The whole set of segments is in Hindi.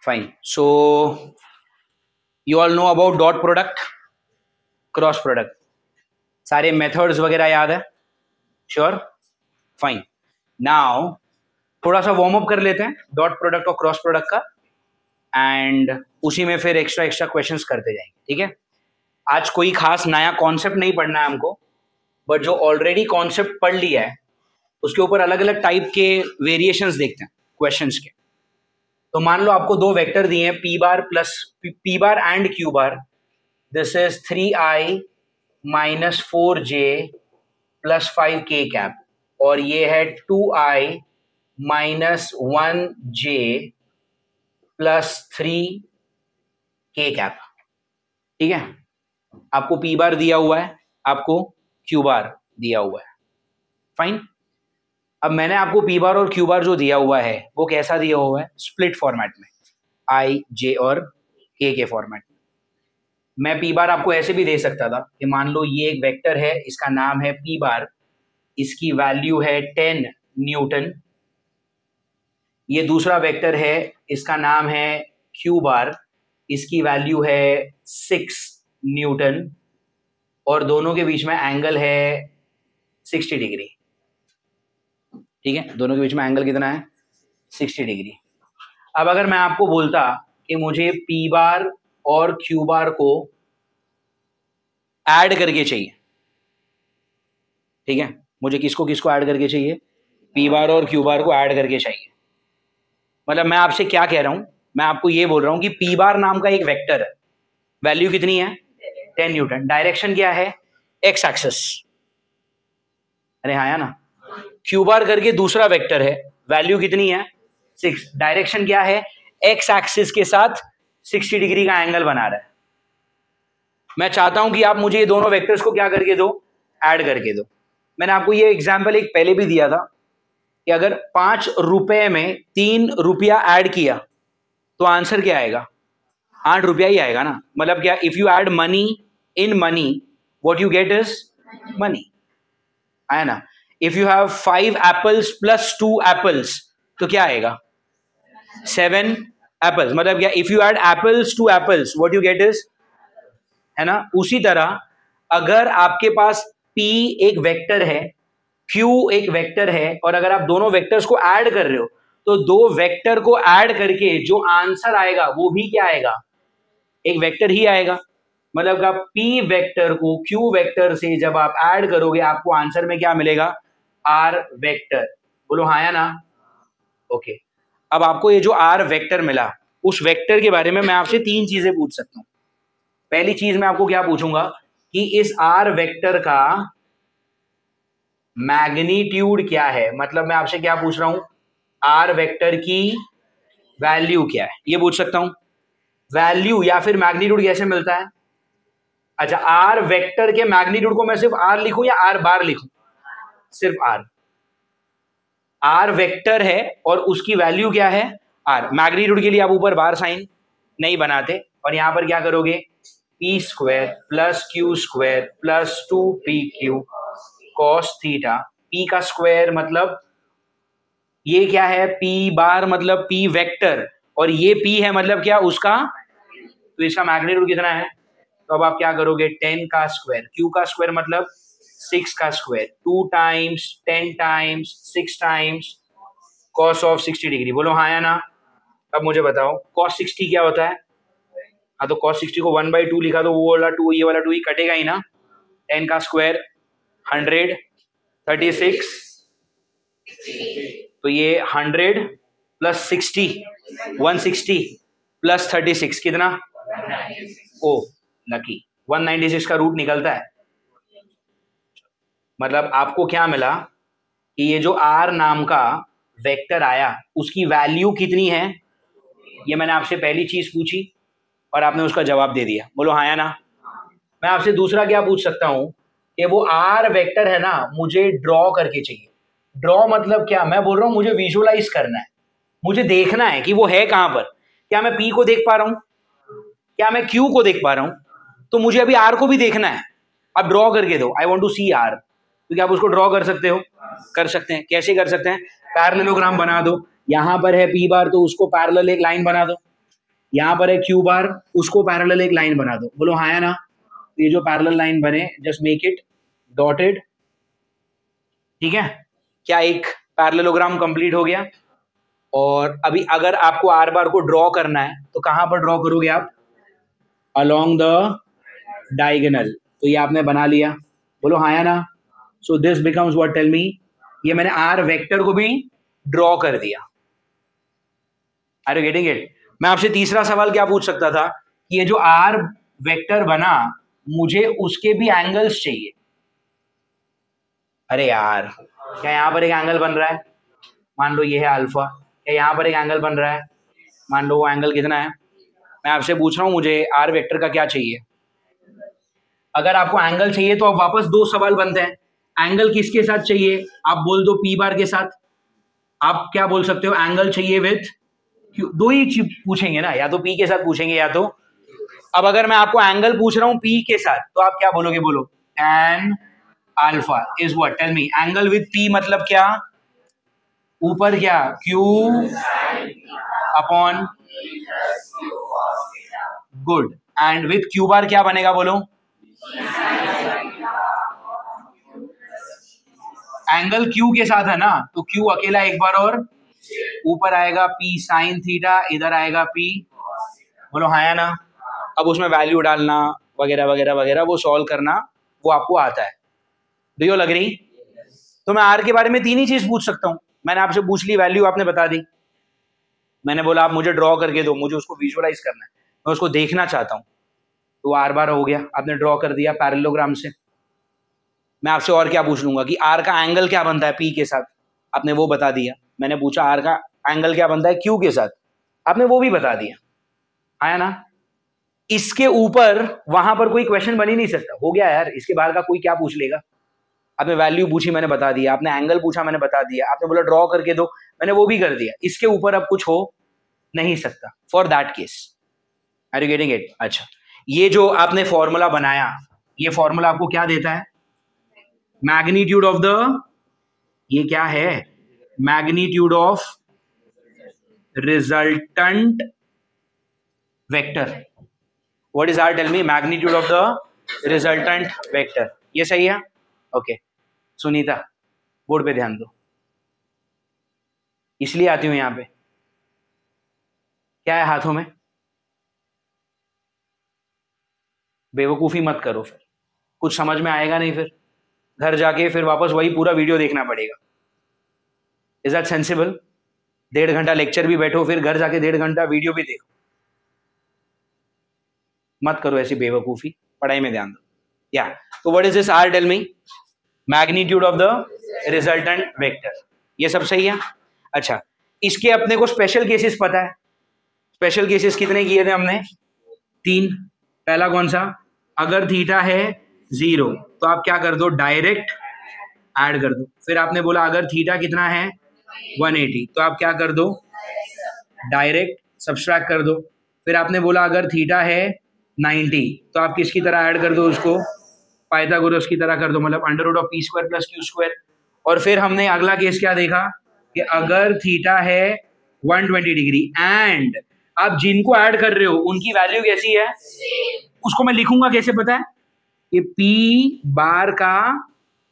Fine. So you all know about dot product, cross product, सारे मेथड्स वगैरह याद है? श्योर. फाइन. नाउ थोड़ा सा वार्म अप कर लेते हैं डॉट प्रोडक्ट और क्रॉस प्रोडक्ट का, एंड उसी में फिर एक्स्ट्रा क्वेश्चंस करते जाएंगे. ठीक है. आज कोई खास नया कॉन्सेप्ट नहीं पढ़ना है हमको, बट जो ऑलरेडी कॉन्सेप्ट पढ़ लिया है उसके ऊपर अलग अलग टाइप के वेरिएशंस देखते हैं क्वेश्चंस के. तो मान लो आपको दो वेक्टर दिए हैं P bar plus P bar and Q bar. This is 3i minus 4j plus 5k cap, और ये है 2i minus 1j plus 3k cap. ठीक है. आपको पी बार दिया हुआ है, आपको क्यू बार दिया हुआ है. फाइन. अब मैंने आपको पी बार और क्यू बार जो दिया हुआ है वो कैसा दिया हुआ है? स्प्लिट फॉर्मेट में, आई जे और के फॉर्मेट में. मैं पी बार आपको ऐसे भी दे सकता था कि मान लो ये एक वेक्टर है, इसका नाम है पी बार, इसकी वैल्यू है 10 न्यूटन. ये दूसरा वेक्टर है, इसका नाम है क्यू बार, इसकी वैल्यू है 6 न्यूटन, और दोनों के बीच में एंगल है 60 डिग्री. ठीक है. दोनों के बीच में एंगल कितना है? 60 डिग्री. अब अगर मैं आपको बोलता कि मुझे पी बार और क्यू बार को ऐड करके चाहिए, ठीक है, मुझे किसको किसको ऐड करके चाहिए? पी बार और क्यू बार को ऐड करके चाहिए. मतलब मैं आपसे क्या कह रहा हूं? मैं आपको ये बोल रहा हूं कि पी बार नाम का एक वेक्टर है, वैल्यू कितनी है? 10 न्यूटन. डायरेक्शन क्या है? X axis. अरे हाँ या ना. क्यू बार करके दूसरा वेक्टर है, वैल्यू कितनी है? 6. डायरेक्शन क्या है? एक्स एक्सिस के साथ 60 डिग्री का एंगल बना रहा है. मैं चाहता हूं कि आप मुझे ये दोनों वेक्टर्स को क्या करके दो? ऐड करके दो. मैंने आपको ये एग्जांपल एक पहले भी दिया था कि अगर 5 रुपए में 3 रुपया ऐड किया तो आंसर क्या आएगा? 8 रुपया ही आएगा ना. मतलब क्या? If you add money in money, what you get is money. आया ना. If you have 5 apples plus 2 apples तो क्या आएगा? 7 एप्पल्स. मतलब क्या? If you add apples to apples, what you get is, है ना. उसी तरह अगर आपके पास P एक वेक्टर है, Q एक वेक्टर है, और अगर आप दोनों वेक्टर्स को ऐड कर रहे हो तो दो वेक्टर को ऐड करके जो आंसर आएगा वो भी क्या आएगा? एक वेक्टर ही आएगा. मतलब आप P वेक्टर को Q वेक्टर से जब आप ऐड करोगे आपको आंसर में क्या मिलेगा? R vector. बोलो हाँ या ना. ओके. अब आपको ये जो R वेक्टर मिला, उस वेक्टर के बारे में मैं आपसे 3 चीजें पूछ सकता हूं. पहली चीज मैं आपको क्या पूछूंगा कि इस R वेक्टर का मैग्नीट्यूड क्या है. मतलब मैं आपसे क्या पूछ रहा हूं? R वेक्टर की वैल्यू क्या है, ये पूछ सकता हूं. वैल्यू या फिर मैग्नीट्यूड कैसे मिलता है? अच्छा, R वेक्टर के मैग्नीट्यूड को मैं सिर्फ R लिखूं या R बार लिखूं? सिर्फ R. R वेक्टर है और उसकी वैल्यू क्या है? R. मैग्नीट्यूड के लिए आप ऊपर बार साइन नहीं बनाते, और यहां पर क्या करोगे? P square plus Q square plus 2pq cos theta. P का स्क्वायर मतलब ये क्या है? पी बार मतलब पी वेक्टर, और ये पी है मतलब क्या? उसका. तो इसका मैग्नीट्यूड कितना है? तो अब आप क्या करोगे? 10 का स्क्वायर. क्यू का स्क्वायर मतलब 6 का square. 2 times 10 times 6 times cos of 60 degree. बोलो हाँ या ना. अब मुझे बताओ कॉस 60 क्या होता है? हाँ, तो cos 60 को 1/2 लिखा तो वो वाला 2, ये वाला 2 ही कटेगा ही ना. 10 का स्क्वायर 100, 36, तो ये 100 प्लस 60 160 प्लस 36 कितना? ओ लकी, 196 का रूट निकलता है. मतलब आपको क्या मिला कि ये जो R नाम का वेक्टर आया उसकी वैल्यू कितनी है? ये मैंने आपसे पहली चीज पूछी और आपने उसका जवाब दे दिया. बोलो हाँ या ना. मैं आपसे दूसरा क्या पूछ सकता हूं कि वो R वेक्टर है ना, मुझे ड्रॉ करके चाहिए. ड्रॉ मतलब क्या? मैं बोल रहा हूं मुझे विजुअलाइज करना है, मुझे देखना है कि वो है कहां पर. क्या मैं P को देख पा रहा हूं? क्या मैं Q को देख पा रहा हूं? तो मुझे अभी R को भी देखना है. अब ड्रॉ करके दो. I want to see R. तो क्या आप उसको ड्रॉ कर सकते हो? कर सकते हैं. कैसे कर सकते हैं? पैरेललोग्राम बना दो. यहां पर है P बार तो उसको पैरेलल एक लाइन बना दो. यहाँ पर है क्यू बार, उसको पैरेलल एक लाइन बना दो। बोलो हाँ या ना। ये जो पैरेलल लाइन बने जस्ट मेक इट डॉटेड। ठीक है, क्या एक पैरेललोग्राम कंप्लीट हो गया। और अभी अगर आपको आर बार को ड्रॉ करना है तो कहां पर ड्रॉ करोगे आप? Along the diagonal. तो ये आपने बना लिया। बोलो हाँ या ना। So this becomes what, tell me. ये मैंने आर वेक्टर को भी ड्रॉ कर दिया। Are you getting it? मैं आपसे तीसरा सवाल क्या पूछ सकता था कि ये जो आर वेक्टर बना मुझे उसके भी एंगल्स चाहिए। अरे यार, क्या यहाँ पर एक एंगल बन रहा है? मान लो ये है अल्फा। क्या यहाँ पर एक एंगल बन रहा है? मान लो वो एंगल कितना है? मैं आपसे पूछ रहा हूँ मुझे आर वेक्टर का क्या चाहिए। अगर आपको एंगल चाहिए तो अब वापस दो सवाल बनते हैं। एंगल किसके साथ चाहिए? आप बोल दो पी बार के साथ। आप क्या बोल सकते हो? एंगल चाहिए विथ क्यू। दो ही चीज पूछेंगे ना, या तो पी के साथ पूछेंगे या तो। अब अगर मैं आपको एंगल पूछ रहा हूं पी के साथ तो आप क्या बोलोगे? बोलो tan alpha is what, tell me. Angle with P मतलब क्या? ऊपर क्या? Q upon, good. And with Q bar क्या बनेगा? बोलो। एंगल क्यू के साथ है ना, तो क्यू अकेला एक बार और ऊपर आएगा पी साइन थीटा, इधर आएगा पी। बोलो हाँ या ना। अब उसमें वैल्यू डालना वगैरह वगैरह वगैरह वो सॉल्व करना वो आपको आता है। Do you agree? तो मैं आर के बारे में तीन ही चीज पूछ सकता हूं। मैंने आपसे पूछ ली, वैल्यू आपने बता दी। मैंने बोला आप मुझे ड्रॉ करके दो, मुझे उसको विजुअलाइज करना है, मैं उसको देखना चाहता हूं। तो आर बार हो गया, आपने ड्रॉ कर दिया पैरेललोग्राम से। मैं आपसे और क्या पूछ लूंगा कि आर का एंगल क्या बनता है पी के साथ, आपने वो बता दिया। मैंने पूछा आर का एंगल क्या बनता है क्यू के साथ, आपने वो भी बता दिया। आया ना? इसके ऊपर वहां पर कोई क्वेश्चन बन ही नहीं सकता। हो गया यार, इसके बाहर का कोई क्या पूछ लेगा। आपने वैल्यू पूछी, मैंने बता दिया। आपने एंगल पूछा, मैंने बता दिया। आपने बोला ड्रॉ करके दो, मैंने वो भी कर दिया। इसके ऊपर अब कुछ हो नहीं सकता for that case. Are you getting it? अच्छा, ये जो आपने फॉर्मूला बनाया, ये फॉर्मूला आपको क्या देता है? मैग्नीट्यूड ऑफ द, ये क्या है? Magnitude of resultant vector. What is R, tell me. Magnitude of the resultant vector. ये सही है? ओके सुनीता, बोर्ड पे ध्यान दो। इसलिए आती हूं यहां पे। क्या है हाथों में? बेवकूफी मत करो, फिर कुछ समझ में आएगा नहीं, फिर घर जाके फिर वापस वही पूरा वीडियो देखना पड़ेगा। Is that sensible? 1.5 घंटा लेक्चर भी बैठो, फिर घर जाके 1.5 घंटा वीडियो भी देखो। मत करो ऐसी बेवकूफी, पढ़ाई में ध्यान दो। या तो what is this R, tell me. Magnitude of the resultant vector. ये सब सही है? अच्छा, इसके अपने को स्पेशल केसेस पता है। स्पेशल केसेस कितने किए थे हमने? 3। पहला कौन सा? अगर थीटा है 0 तो आप क्या कर दो? डायरेक्ट ऐड कर दो। फिर आपने बोला अगर थीटा कितना है 180 तो आप क्या कर दो? डायरेक्ट सब्सट्रैक्ट कर दो। फिर आपने बोला अगर थीटा है 90 तो आप किसकी तरह ऐड कर दो? उसको पाइथागोरस की तरह कर दो, मतलब √p² + q²। और फिर हमने अगला केस क्या देखा कि अगर थीटा है 120 डिग्री एंड आप जिनको ऐड कर रहे हो उनकी वैल्यू कैसी है, उसको मैं लिखूंगा कैसे पता है? कि पी बार का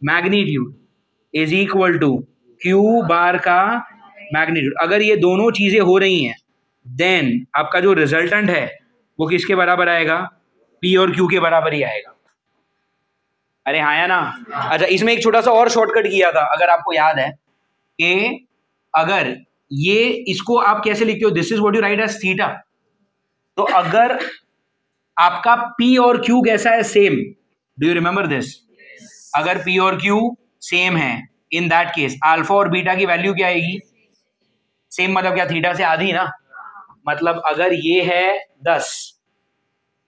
magnitude is equal to Q bar का मैग्नीट्यूड। अगर ये दोनों चीजें हो रही हैं देन आपका जो रिजल्टेंट है वो किसके बराबर आएगा? पी और क्यू के बराबर ही आएगा। अरे हाँ या ना? अच्छा, इसमें एक छोटा सा और शॉर्टकट किया था, अगर आपको याद है कि अगर ये, इसको आप कैसे लिखते हो? This is what you write as theta. तो अगर आपका P और Q कैसा है? Same. Do you remember this? अगर P और Q सेम है, इन दैट केस अल्फा और बीटा की वैल्यू क्या आएगी? सेम मतलब क्या? थीटा से आधी ना। मतलब अगर ये है 10,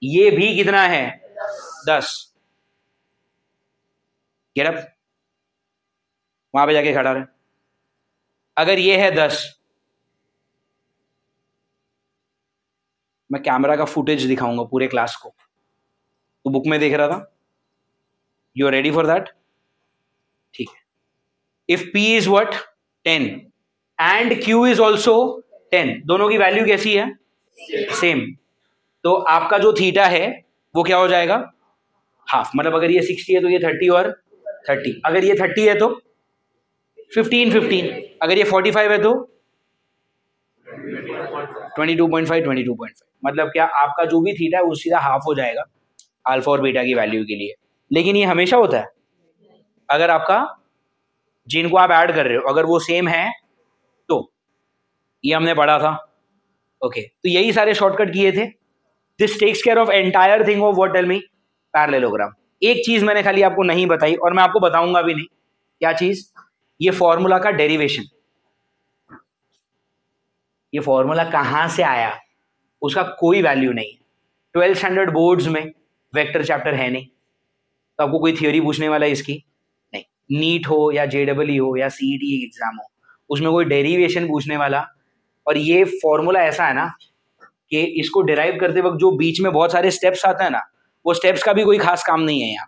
ये भी कितना है? 10। गेट अप, वहां पे जाके खड़ा रहे। अगर ये है 10, मैं कैमरा का फुटेज दिखाऊंगा पूरे क्लास को, तो बुक में देख रहा था। You are ready for that? ठीक है। If P is what 10 and Q is also 10, दोनों की वैल्यू कैसी है? सेम। तो आपका जो थीटा है वो क्या हो जाएगा, हाफ। मतलब अगर ये 60 है तो ये 30 और 30, अगर ये 30 है तो 15 15, अगर ये 45 है तो 22.5 22.5। मतलब क्या आपका जो भी थीटा है वो सीधा हाफ हो जाएगा अल्फा और बीटा की वैल्यू के लिए। लेकिन ये हमेशा होता है, अगर आपका जिनको आप ऐड कर रहे हो अगर वो सेम है तो, ये हमने पढ़ा था। ओके, तो यही सारे शॉर्टकट किए थे। This takes care of entire thing of what, tell me, parallelogram. एक चीज मैंने खाली आपको नहीं बताई और मैं आपको बताऊंगा भी नहीं, क्या चीज, ये फॉर्मूला का डेरिवेशन। ये फॉर्मूला कहां से आया उसका कोई वैल्यू नहीं है। 12th स्टैंडर्ड बोर्ड्स में वेक्टर चैप्टर है नहीं, तो आपको कोई थियोरी पूछने वाला है इसकी नहीं। नीट हो या JEE हो या CET एग्जाम हो, उसमें कोई डेरिवेशन पूछने वाला। और ये फॉर्मूला ऐसा है ना कि इसको डिराइव करते वक्त जो बीच में बहुत सारे स्टेप्स आते हैं ना, वो स्टेप्स का भी कोई खास काम नहीं है यहाँ।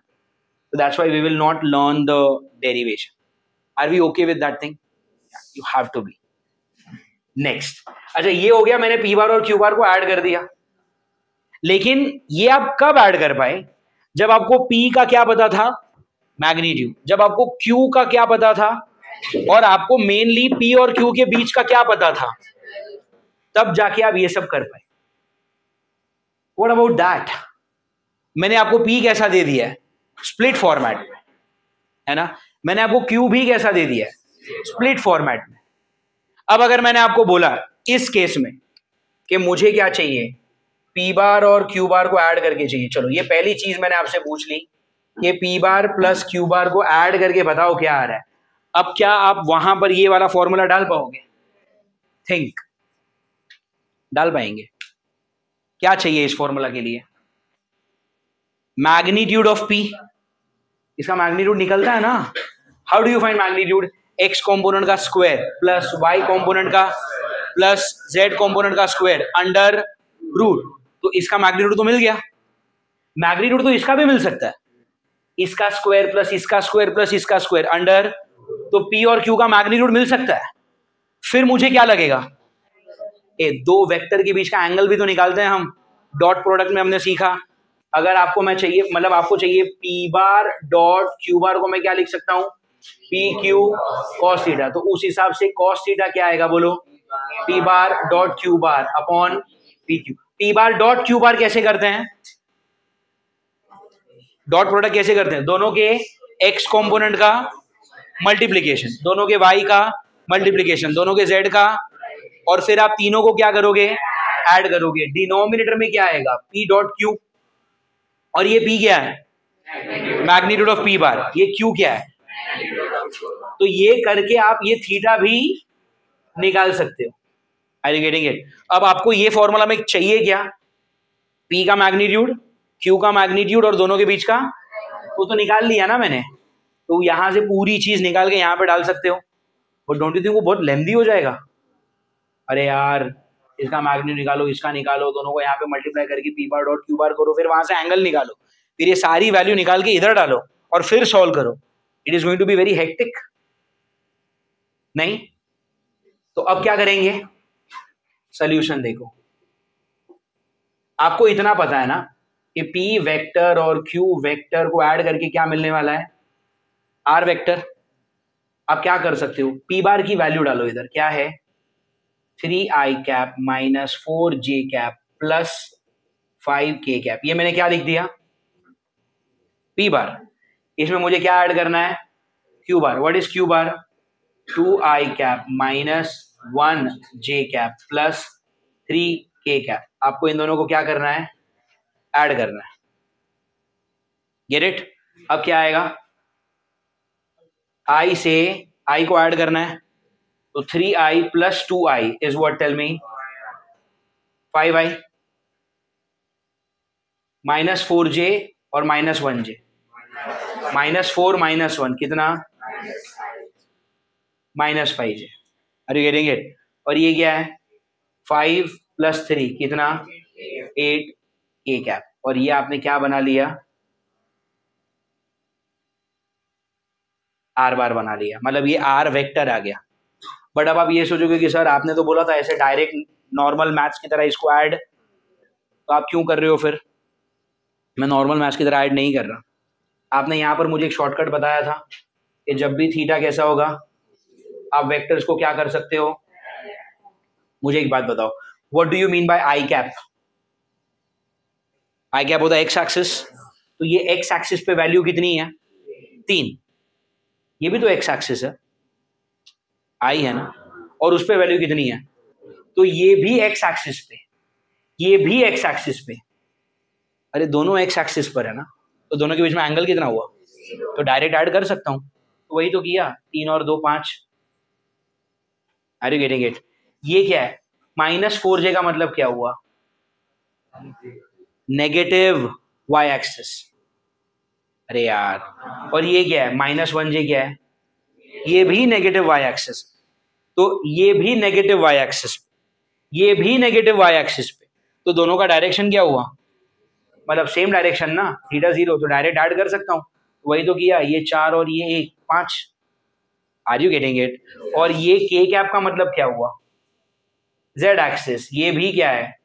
So that's why we will not learn the derivation. Are we okay with that thing? Yeah, you have to be. Next. अच्छा, ये हो गया, मैंने P बार और Q बार को ऐड कर दिया। लेकिन ये आप कब ऐड कर पाए, जब आपको P का क्या पता था, मैग्नीट्यूड, जब आपको Q का क्या पता था, और आपको मेनली P और Q के बीच का क्या पता था, तब जाके आप ये सब कर पाए। What about that? मैंने आपको P कैसा दे दिया है, स्प्लिट फॉर्मेट में, है ना। मैंने आपको Q भी कैसा दे दिया है, स्प्लिट फॉर्मेट में। अब अगर मैंने आपको बोला इस केस में कि मुझे क्या चाहिए, P बार और Q बार को ऐड करके चाहिए, चलो ये पहली चीज मैंने आपसे पूछ ली कि P बार प्लस Q बार को ऐड करके बताओ क्या आ रहा है। अब क्या आप वहां पर ये वाला फॉर्मूला डाल पाओगे, थिंक डाल पाएंगे? क्या चाहिए इस फॉर्मूला के लिए, मैग्नीट्यूड ऑफ P। इसका मैग्नीट्यूड निकलता है ना, how do you find magnitude, x component का स्क्वायर प्लस y कॉम्पोनेंट का प्लस z कॉम्पोनेंट का स्क्वायर अंडर रूट। तो इसका मैग्नीट्यूड तो मिल गया, मैग्नीट्यूड तो इसका भी मिल सकता है, इसका स्क्वायर प्लस इसका स्क्वायर प्लस इसका स्क्वायर अंडर, तो P और Q का मैग्नीट्यूड मिल सकता है। फिर मुझे क्या लगेगा, दो वेक्टर के बीच का एंगल भी तो निकालते हैं हम, डॉट प्रोडक्ट में हमने सीखा। अगर आपको मैं चाहिए, मतलब आपको चाहिए P बार डॉट Q बार को मैं क्या लिख सकता हूं, PQ cos थीटा। तो उस हिसाब से cos थीटा क्या आएगा, बोलो, P बार dot Q bar upon PQ। P बार डॉट Q बार कैसे करते हैं, डॉट प्रोडक्ट कैसे करते हैं, दोनों के x कॉम्पोनेंट का मल्टीप्लीकेशन, दोनों के y का मल्टीप्लीकेशन, दोनों के z का, और फिर आप तीनों को क्या करोगे, ऐड करोगे। डिनोमिनेटर में क्या आएगा, P डॉट Q, और ये P क्या है, मैग्नीट्यूड ऑफ P बार, ये Q क्या है। तो ये करके आप ये थीटा भी निकाल सकते हो। Are you getting it? अब आपको ये फॉर्मूला में चाहिए क्या, P का मैग्नीट्यूड, Q का मैग्नीट्यूड और दोनों के बीच का, तो निकाल लिया ना मैंने। तो यहां से पूरी चीज निकाल के यहां पे डाल सकते हो। बट डोंट यू थिंक वो बहुत लेंथी हो जाएगा? अरे यार, इसका मैग्नीट्यूड निकालो, इसका निकालो, दोनों को यहाँ पे मल्टीप्लाई करके P बार डॉट Q बार करो, फिर वहां से एंगल निकालो, फिर ये सारी वैल्यू निकाल के इधर डालो और फिर सॉल्व करो। It is going to be very hectic, नहीं? तो अब क्या करेंगे, सॉल्यूशन देखो। आपको इतना पता है ना कि P वेक्टर और Q वेक्टर को ऐड करके क्या मिलने वाला है, R वेक्टर। आप क्या कर सकते हो, P बार की वैल्यू डालो इधर, क्या है 3i cap minus 4j cap plus 5k cap. ये मैंने क्या लिख दिया, P बार। इसमें मुझे क्या ऐड करना है, Q bar. What is Q bar, 2i cap minus 1j cap plus 3k cap. आपको इन दोनों को क्या करना है, ऐड करना है। Get it? अब क्या आएगा, i से i को ऐड करना है, तो 3i plus 2i is what, tell me, 5i minus 4j और माइनस 1j, माइनस 4 माइनस 1 कितना, minus 5j। Are you getting it? और ये क्या है, 5 प्लस 3 कितना, 8k कैप। और ये आपने क्या बना लिया, R बार बना लिया, मतलब ये R वेक्टर आ गया। बट अब आप ये सोचोगे कि सर आपने तो बोला था ऐसे डायरेक्ट नॉर्मल मैथ्स की तरह इसको ऐड, तो आप क्यों कर रहे हो फिर? मैं नॉर्मल मैथ्स की तरह ऐड नहीं कर रहा। आपने यहाँ पर मुझे एक शॉर्टकट बताया था कि जब भी थीटा कैसा होगा आप वेक्टर्स को क्या कर सकते हो। मुझे एक बात बताओ, what do you mean bye I cap? I cap होता है एक्स एक्सिस, तो ये एक्स एक्सिस पे वैल्यू कितनी है? 3। ये भी तो एक्स एक्सिस है, आई है ना, और उस पे वैल्यू कितनी है? तो ये भी एक्स एक्सिस पे, ये भी एक्स एक्सिस पे। अरे दोनों एक्स एक्सिस पर है ना, तो दोनों के बीच में एंगल कितना हुआ? तो डायरेक्ट ऐड कर सकता हूं, तो वही तो किया, 3 और 2 5। Are you getting it? ये क्या है? -4j का मतलब क्या हुआ? Negative Y axis. अरे यार, और ये क्या है? -1j क्या है? ये भी नेगेटिव वाई एक्सिस, तो ये भी नेगेटिव वाई एक्सिस, ये भी नेगेटिव वाई एक्सिस पे, तो दोनों का डायरेक्शन क्या हुआ? मतलब सेम डायरेक्शन ना, थीटा 0, तो डायरेक्ट ऐड कर सकता हूँ, वही तो किया, ये 4 और ये 1 5। Are you getting it? और ये के कैप का मतलब क्या हुआ? जेड एक्सिस, ये भी क्या है?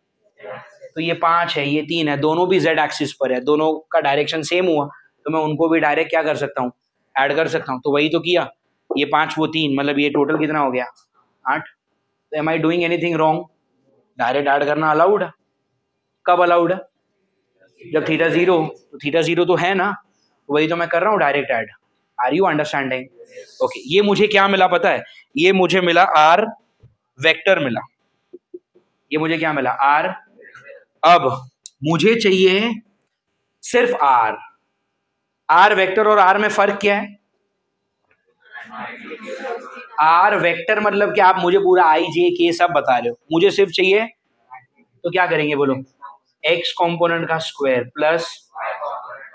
तो ये 5 है, ये 3 है, दोनों भी जेड एक्सिस पर है, दोनों का डायरेक्शन सेम हुआ, तो मैं उनको भी डायरेक्ट क्या कर सकता हूँ? ऐड कर सकता हूँ, तो वही तो किया, ये 5 वो 3, मतलब ये टोटल कितना हो गया? 8। तो am I doing anything wrong? Direct add करना अलाउड है। कब अलाउड है? जब थीटा 0, तो थीटा 0 तो है ना, वही तो मैं कर रहा हूँ direct add. Are you understanding? Okay, ये मुझे क्या मिला पता है? ये मुझे मिला आर वेक्टर मिला, ये मुझे क्या मिला? आर। अब मुझे चाहिए सिर्फ आर। आर वेक्टर और आर में फर्क क्या है? आर वेक्टर मतलब क्या? आप मुझे पूरा आई जे के सब बता रहे हो, मुझे सिर्फ चाहिए, तो क्या करेंगे बोलो? एक्स कॉम्पोनेंट का स्क्वायर प्लस,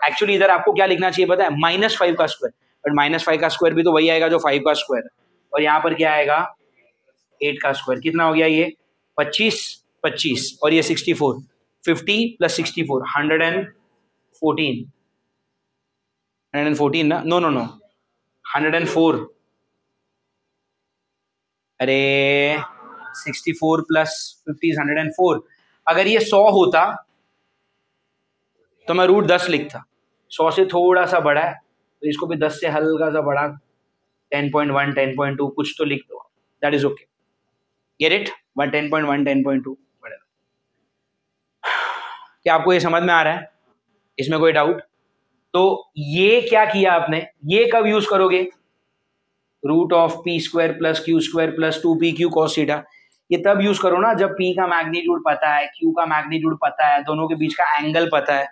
एक्चुअली इधर आपको क्या लिखना चाहिए पता है? -5 का स्क्वायर, बट -5 का स्क्वायर भी तो वही आएगा जो 5 का स्क्वायर, और यहाँ पर क्या आएगा? 8 का स्क्वायर। कितना हो गया ये? 25 25, और ये 64, 50 + 64 114, 114 ना? No no no, 104। अरे 64 + 50 = 104। अगर ये 100 होता तो मैं √10 लिखता, 100 से थोड़ा सा बड़ा है, तो इसको भी 10 से हल्का सा बड़ा, 10.1 10.2 कुछ तो लिख दो, that is okay. Get it? 10.1 10.2। क्या आपको ये समझ में आ रहा है? इसमें कोई डाउट? तो ये क्या किया आपने? ये कब यूज करोगे? √p² + q² + 2pq cos theta, ये तब यूज करो ना जब p का मैग्नीट्यूड पता है, q का मैग्नीट्यूड पता है, दोनों के बीच का एंगल पता है।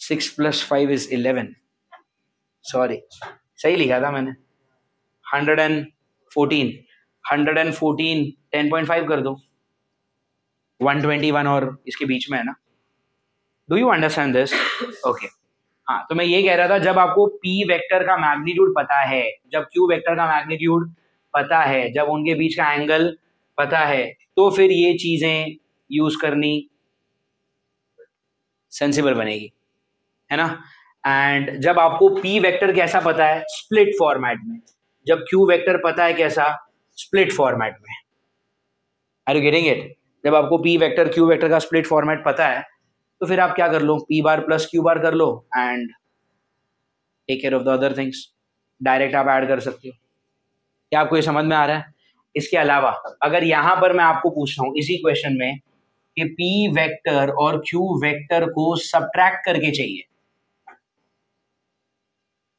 6 + 5 = 11, सॉरी सही लिखा था मैंने, 114 114 10.5 कर दो, 121 और इसके बीच में है ना। Do you understand this? Okay. हाँ, तो मैं ये कह रहा था, जब आपको p वेक्टर का मैग्नीट्यूड पता है, जब q वेक्टर का मैग्नीट्यूड पता है, जब उनके बीच का एंगल पता है, तो फिर ये चीजें यूज करनी सेंसिबल बनेगी, है ना। एंड जब आपको p वेक्टर कैसा पता है? स्प्लिट फॉर्मेट में। जब q वेक्टर पता है कैसा? स्प्लिट फॉर्मेट में। Are you getting it? जब आपको p वेक्टर q वेक्टर का स्प्लिट फॉर्मेट पता है, तो फिर आप क्या कर लो? p bar plus q bar कर लो and take care of the other things. Direct आप ऐड कर सकते हो। क्या आपको ये समझ में आ रहा है? इसके अलावा अगर यहां पर मैं आपको पूछता हूं इसी क्वेश्चन में कि p वेक्टर और q वेक्टर को सब्ट्रैक्ट करके चाहिए,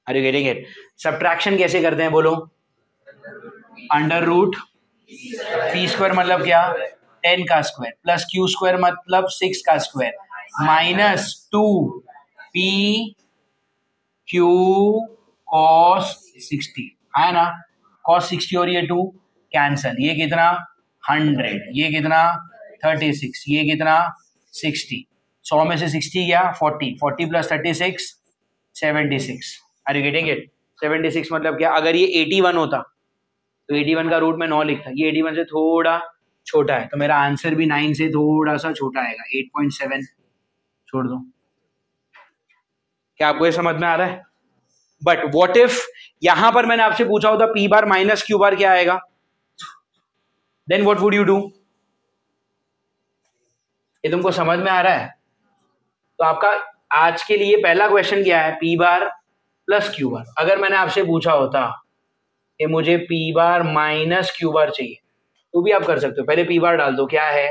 are you getting it? Subtraction कैसे करते हैं बोलो? √p² मतलब क्या? 10 का स्क्वायर प्लस q² मतलब 6 का स्क्वायर -2p q cos 60, है ना। cos 60 और ये 2 कैंसल, ये कितना? 100, ये कितना? 36, ये कितना? 60। 100 में से 60 गया 40, 40 + 36 76। Are you getting it? 76 मतलब क्या? अगर ये 81 होता तो 81 का रूट में 9 लिखता, ये 81 से थोड़ा छोटा है, तो मेरा आंसर भी 9 से थोड़ा सा छोटा आएगा, 8.7। छोड़ दो। क्या आपको ये समझ में आ रहा है? बट व्हाट इफ यहां पर मैंने आपसे पूछा होता p bar minus q bar क्या आएगा? Then what would you do? ये तुमको समझ में आ रहा है? तो आपका आज के लिए पहला क्वेश्चन क्या है? पी बार प्लस क्यू बार। अगर मैंने आपसे पूछा होता कि मुझे पी बार माइनस क्यू बार चाहिए, तो भी आप कर सकते हो। पहले पी बार डाल दो, क्या है?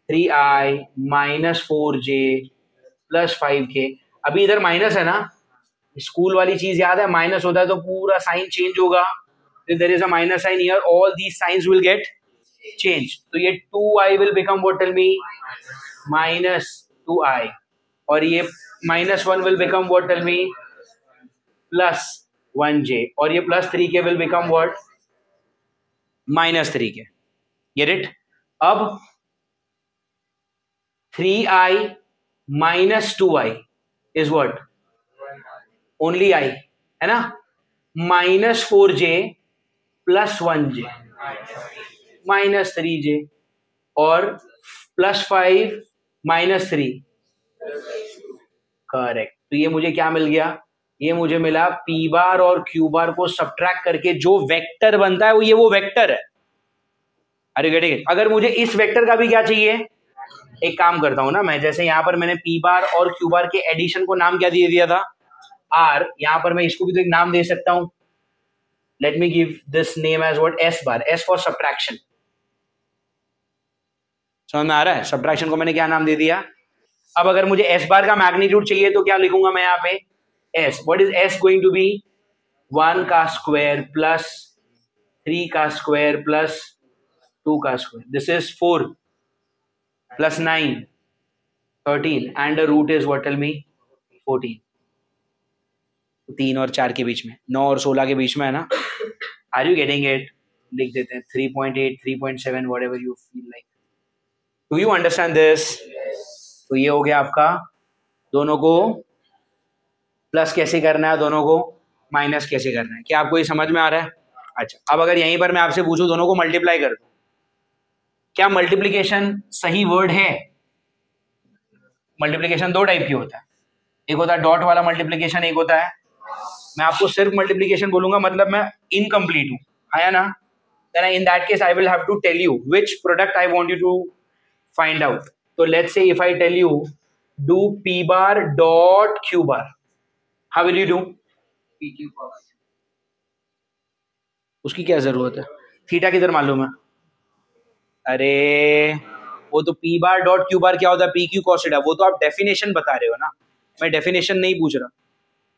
3i minus 4j plus 5k। अभी इधर माइनस है ना, स्कूल वाली चीज याद है? माइनस होता है तो पूरा साइन चेंज होगा। if there is a minus sign here, all these signs will get changed. तो ये 2i will become what? Tell me. minus 2i. और ये -1 will become what? Tell me. plus 1j. और ये plus 3k will become what? minus 3k. Get it? अब 3i minus 2i is what? only i, है ना? -4j plus 1j minus 3j और +5 -3। करेक्ट। तो ये मुझे क्या मिल गया? ये मुझे मिला p बार और q बार को सब्ट्रैक्ट करके जो वेक्टर बनता है वो वेक्टर है। अरे गेटिंग इट? अगर मुझे इस वेक्टर का भी क्या चाहिए, एक काम करता हूं ना मैं, जैसे यहां पर मैंने p बार और q बार के एडिशन को नाम क्या दे दिया था? r। यहां पर मैं इसको भी तो एक नाम दे सकता हूं। Let me give this name as what? S bar. S for subtraction. समझ में आ रहा है? सब्ट्रैक्शन को मैंने क्या नाम दे दिया? अब अगर मुझे S बार का मैग्नीट्यूड चाहिए तो क्या लिखूंगा मैं यहाँ पे? S. What is S going to be? 1 का स्क्वायर प्लस 3 का स्क्वायर प्लस 2 का square. This is 4 plus 9, 13 and the root is what? Tell me. 14. 3 और 4 के बीच में, 9 और 16 के बीच में है ना? Are you getting it? लिख देते हैं 3.8, 3.7, whatever you feel like. Do you understand this? तो ये हो गया आपका, दोनों को प्लस कैसे करना है, दोनों को माइनस कैसे करना है। क्या आपको ये समझ में आ रहा है? अच्छा, अब अगर यहीं पर मैं आपसे पूछूं दोनों को मल्टीप्लाई कर दो, क्या मल्टीप्लीकेशन सही वर्ड है? मल्टीप्लीकेशन दो टाइप की होता है, एक होता है डॉट वाला मल्टीप्लीकेशन, एक होता है, मैं आपको सिर्फ मल्टीप्लीकेशन बोलूंगा मतलब मैं इनकम्प्लीट हूं, आया ना? Then in that case I will have to tell you which product I want you to find out. So let's say if I tell you do p bar dot q bar, how will you do? pq bar. उसकी क्या जरूरत है? थीटा किधर मालूम है? अरे वो तो p bar dot q bar क्या होता है? pq cos theta. वो तो आप डेफिनेशन बता रहे हो ना, मैं डेफिनेशन नहीं पूछ रहा,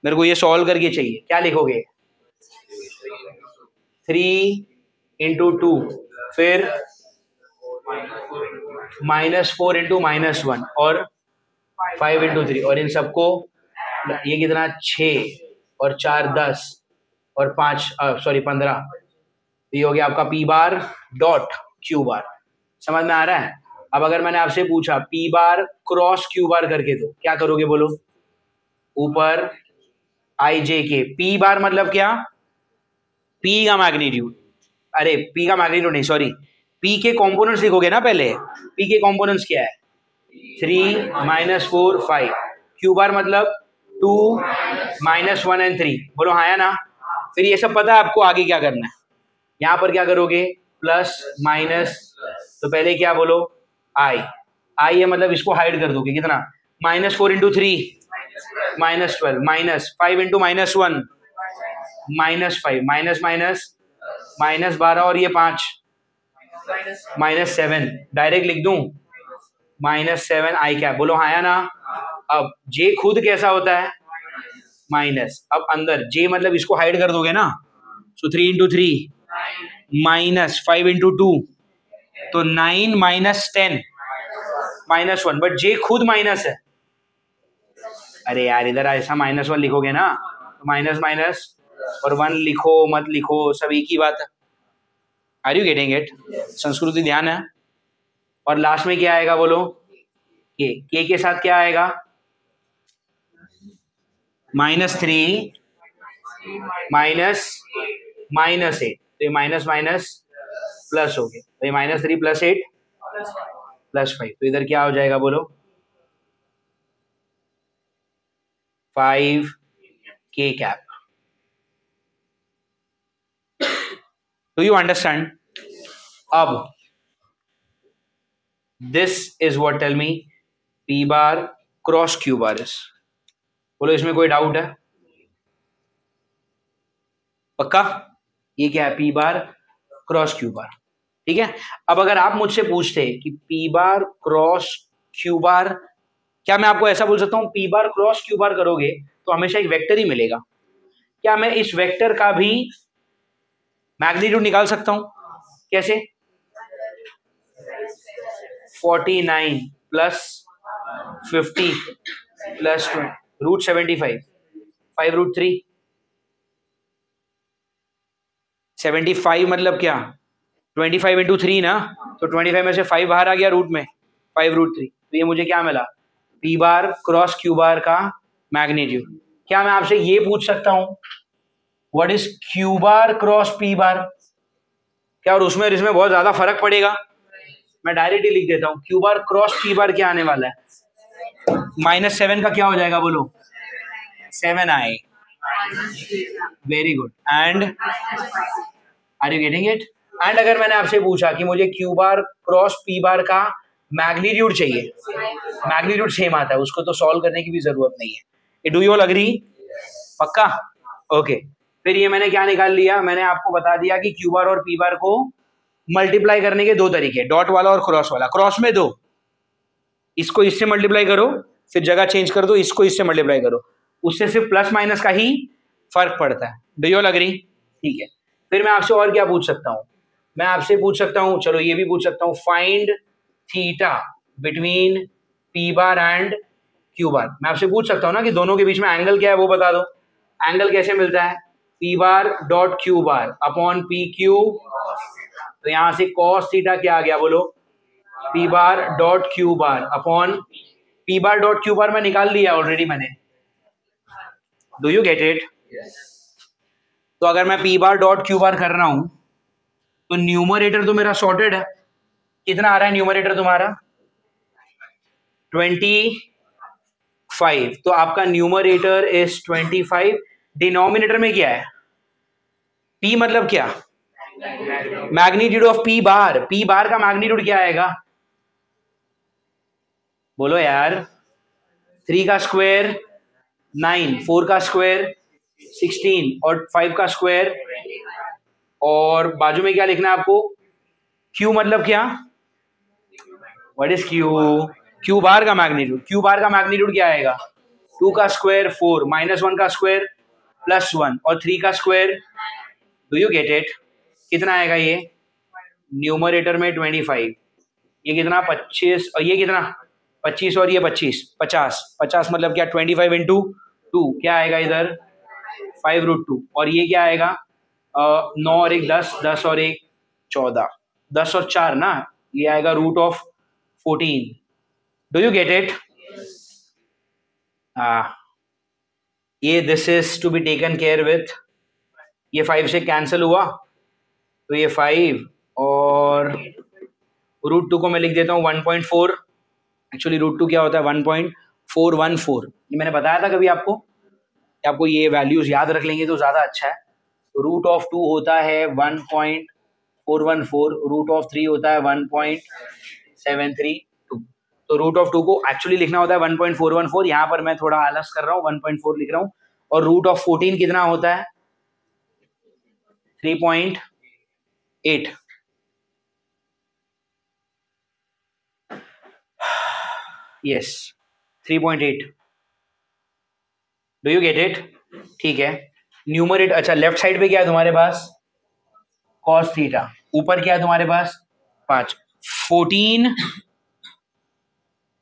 मेरे को ये सॉल्व करके चाहिए। क्या लिखोगे? 3 इंटू 2, फिर -4 इंटू -1 और 5 इंटू 3, और इन सबको ये कितना? 6 और 4 10 और 5 सॉरी 15। ये हो गया आपका p बार डॉट q बार। समझ में आ रहा है? अब अगर मैंने आपसे पूछा p बार क्रॉस q बार करके तो क्या करोगे बोलो? ऊपर i j के, p बार मतलब क्या? p का मैग्नीट्यूड, अरे p का मैग्नीट्यूड नहीं, सॉरी, p के कंपोनेंट्स लिखोगे ना पहले। p के कंपोनेंट्स क्या है? 3 -4 5। q बार मतलब 2 -1 एंड 3। बोलो हाँ या ना? फिर ये सब पता है आपको आगे क्या करना है। यहाँ पर क्या करोगे? प्लस माइनस, तो पहले क्या बोलो? i है मतलब इसको हाइड कर दोगे, कितना? -4 इंटू 3 -12, -5 इंटू -1 -5, माइनस माइनस -12 और ये 5 -7, डायरेक्ट लिख दूं -7 आई कैप। बोलो हाँ या ना? अब j खुद कैसा होता है? माइनस, अब अंदर j मतलब इसको हाइड कर दोगे ना, सो 3 इंटू 3 -5 इंटू 2 तो 9 -10 -1, बट j खुद माइनस है। अरे यार इधर ऐसा -1 लिखोगे ना तो माइनस माइनस और 1 लिखो मत लिखो सब एक ही बात है। Are you getting it? संस्कृति ध्यान है। और लास्ट में क्या आएगा बोलो? के के साथ क्या आएगा? -3 -8, तो ये माइनस माइनस प्लस हो गया, तो ये -3 + 8 + 5, तो इधर क्या हो जाएगा बोलो? 5k cap. Do you understand? अब this is what, tell me, P bar cross Q bar is. बोलो इसमें कोई डाउट है? पक्का? ये क्या है? P bar cross Q bar. ठीक है, अब अगर आप मुझसे पूछते कि P bar cross Q bar, क्या मैं आपको ऐसा बोल सकता हूं P bar cross Q bar करोगे तो हमेशा एक वेक्टर ही मिलेगा? क्या मैं इस वेक्टर का भी मैग्नीट्यूड निकाल सकता हूं? कैसे? 49 प्लस 50 प्लस रूट 75, 5√3। 75 मतलब क्या? 25 इंटू 3 ना, तो 25 में से 5 बाहर आ गया रूट में, 5√3। तो ये मुझे क्या मिला? P bar cross Q bar का मैग्नीट्यूड। क्या मैं आपसे ये पूछ सकता हूं what is Q bar cross P बार? क्या और उसमें इसमें बहुत ज्यादा फर्क पड़ेगा? मैं डायरेक्ट ही लिख देता हूं, क्यू बार क्रॉस पी बार क्या आने वाला है? -7 का क्या हो जाएगा बोलो? 7i। Very good. And are you getting it? And अगर मैंने आपसे पूछा कि मुझे Q bar cross P bar का मैग्नीट्यूड चाहिए, मैग्नीट्यूड सेम आता है, उसको तो सॉल्व करने की भी जरूरत नहीं है। Do you all agree? पक्का? ओके। फिर ये मैंने क्या निकाल लिया? मैंने आपको बता दिया कि क्यू बार और पी बार को मल्टीप्लाई करने के दो तरीके, डॉट वाला और क्रॉस वाला। क्रॉस में दो, इसको इससे मल्टीप्लाई करो, फिर जगह चेंज कर दो, इसको इससे मल्टीप्लाई करो, उससे सिर्फ प्लस माइनस का ही फर्क पड़ता है। Do you all agree? ठीक है। फिर मैं आपसे और क्या पूछ सकता हूं? मैं आपसे पूछ सकता हूं, चलो ये भी पूछ सकता हूं, find theta between P bar and Q bar. मैं आपसे पूछ सकता हूं ना कि दोनों के बीच में एंगल क्या है, वो बता दो। एंगल कैसे मिलता है? पी बार dot Q bar upon P Q. तो यहां से कॉस थीटा क्या आ गया बोलो? पी बार dot Q bar upon P बार डॉट क्यू बार। मैं निकाल लिया ऑलरेडी मैंने। Do you get it? तो अगर मैं पी बार डॉट क्यू बार कर रहा हूं तो न्यूमरेटर तो मेरा सॉर्टेड है। कितना आ रहा है न्यूमरेटर तुम्हारा? 25। तो आपका न्यूमरेटर इज 25। डिनोमिनेटर में क्या है? पी मतलब क्या? Magnitude of P bar. P bar का मैग्नीट्यूड क्या आएगा बोलो यार? 3 का स्क्वायर 9, 4 का स्क्वायर 16 और 5 का स्क्वायर। और बाजू में क्या लिखना है आपको? क्यू मतलब क्या? What is Q? Q bar का मैग्नीट्यूड। क्यू बार का मैग्नीट्यूड क्या आएगा? 2 का स्क्वायर 4, -1 का स्क्वायर +1 और 3 का square. Do you get it? कितना आएगा ये? न्यूमरेटर में 25, ये कितना 25 और ये कितना 25 और ये 25, 50। 50 मतलब क्या? 25 इंटू 2 क्या आएगा इधर? 5√2। और ये क्या आएगा? 9 और 1 10, 10 और 1 14, 10 और 4 ना, ये आएगा √14। Do you get it? ये this is to be taken care with. ये 5 से कैंसिल हुआ तो ये 5 और √2 को मैं लिख देता हूँ 1.4। एक्चुअली √2 क्या होता है? 1.414। ये मैंने बताया था कभी आपको कि आपको ये वैल्यूज याद रख लेंगे तो ज्यादा अच्छा है। √2 होता है 1.414, √3 होता है 1.732। तो √2 को एक्चुअली लिखना होता है 1.414। यहाँ पर मैं थोड़ा आलस कर रहा हूँ, 1.4 लिख रहा हूँ। और √14 कितना होता है? 3.8। Yes, 3.8। Do you get it? ठीक है। न्यूमरेटर, अच्छा लेफ्ट साइड पे क्या है तुम्हारे पास? Cos theta. ऊपर क्या है तुम्हारे पास? 5। 14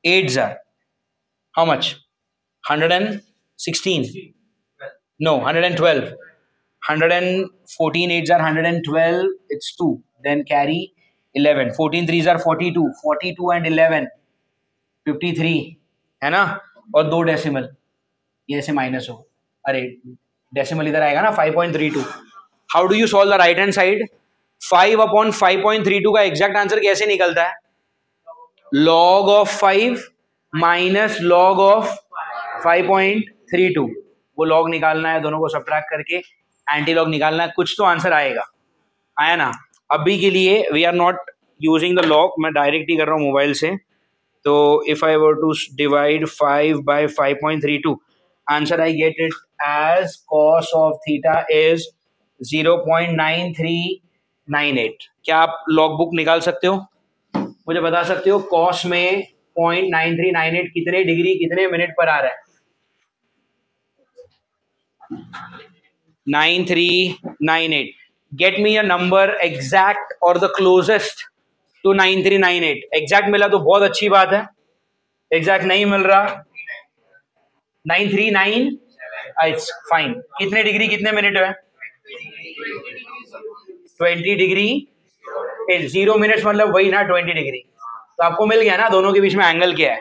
8s are how much? 116? No, 112। 114 8s are 112, it's 2, then carry 11। 14 3s are 42, 42 and 11 53 है ना। और 2 डेसिमल ये ऐसे माइनस हो, अरे डेसिमल इधर आएगा ना 5.32। How do you solve the right hand side? 5/5.32 का एग्जैक्ट आंसर कैसे निकलता है? log of 5 minus log of 5.32। वो log निकालना है, दोनों को सब्ट्रैक्ट करके एंटी लॉग निकालना है, कुछ तो आंसर आएगा। आया ना? अभी के लिए we are not using the log, मैं डायरेक्ट ही कर रहा हूँ मोबाइल से। तो if I were to divide 5 by 5.32, answer I get it as cos of theta is 0.9398। क्या आप लॉग बुक निकाल सकते हो? मुझे बता सकते हो कॉस में 0.9398 कितने डिग्री कितने मिनट पर आ रहा है? 9398। Get me a number exact और द क्लोजेस्ट टू 9398। एग्जैक्ट मिला तो बहुत अच्छी बात है, एग्जैक्ट नहीं मिल रहा 939, इट्स फाइन। कितने डिग्री कितने मिनट है? 20 डिग्री 0 मिनट्स, मतलब वही ना 20 डिग्री। तो आपको मिल गया ना दोनों के बीच में एंगल क्या है,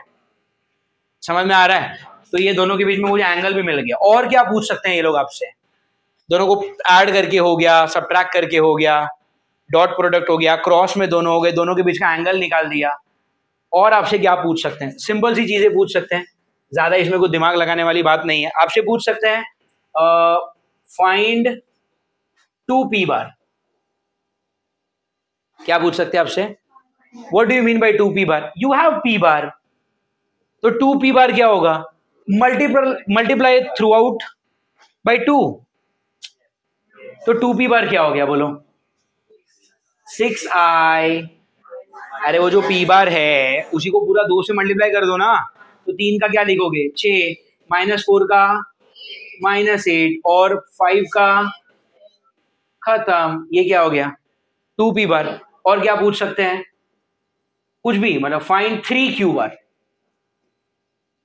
समझ में आ रहा है? तो ये दोनों के बीच में मुझे एंगल भी मिल गया। और क्या पूछ सकते हैं ये लोग आपसे? दोनों को ऐड करके हो गया, सबट्रैक्ट करके हो गया, डॉट प्रोडक्ट हो गया, क्रॉस में दोनों हो गए, दोनों के बीच का एंगल निकाल दिया। और आपसे क्या पूछ सकते हैं? सिंपल सी चीजें पूछ सकते हैं, ज्यादा इसमें कोई दिमाग लगाने वाली बात नहीं है। आपसे पूछ सकते हैं फाइंड 2p बार। क्या पूछ सकते हैं आपसे? What do you mean bye 2p bar? You have p बार, तो 2p बार क्या होगा? Multiply through out by 2। तो 2p बार क्या हो गया बोलो? 6i। अरे वो जो p बार है उसी को पूरा 2 से मल्टीप्लाई कर दो ना, तो 3 का क्या लिखोगे? 6, -4 का -8 और 5 का खत्म। ये क्या हो गया? 2p बार। और क्या पूछ सकते हैं? कुछ भी, मतलब फाइंड 3q बार।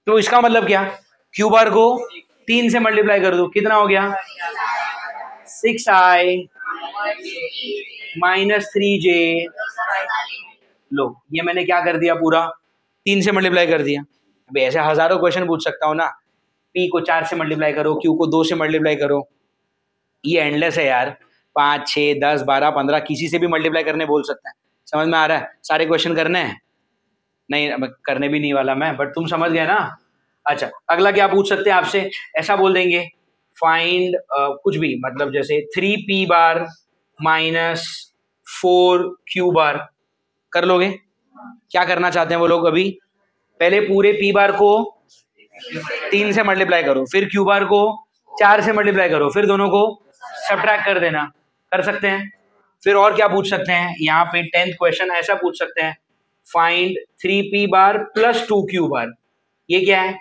तो इसका मतलब क्या? q बार को 3 से मल्टीप्लाई कर दो, कितना हो गया? 6i -3j। लो, ये मैंने क्या कर दिया? पूरा 3 से मल्टीप्लाई कर दिया। अभी ऐसे हजारों क्वेश्चन पूछ सकता हूँ ना, p को 4 से मल्टीप्लाई करो, q को 2 से मल्टीप्लाई करो। ये एंडलेस है यार, 5, 6, 10, 12, 15 किसी से भी मल्टीप्लाई करने बोल सकते हैं। समझ में आ रहा है? सारे क्वेश्चन करने हैं? नहीं, करने भी नहीं वाला मैं, बट तुम समझ गए ना। अच्छा, अगला क्या पूछ सकते हैं आपसे? ऐसा बोल देंगे फाइंड कुछ भी, मतलब जैसे 3p बार -4q बार। कर लोगे? क्या करना चाहते हैं वो लोग? अभी पहले पूरे p बार को 3 से मल्टीप्लाई करो, फिर q बार को 4 से मल्टीप्लाई करो, फिर दोनों को सब्ट्रैक्ट कर देना। कर सकते हैं? फिर और क्या पूछ सकते हैं? यहाँ पे 10th क्वेश्चन ऐसा पूछ सकते हैं फाइंड 3p बार प्लस 2q बार। ये क्या है?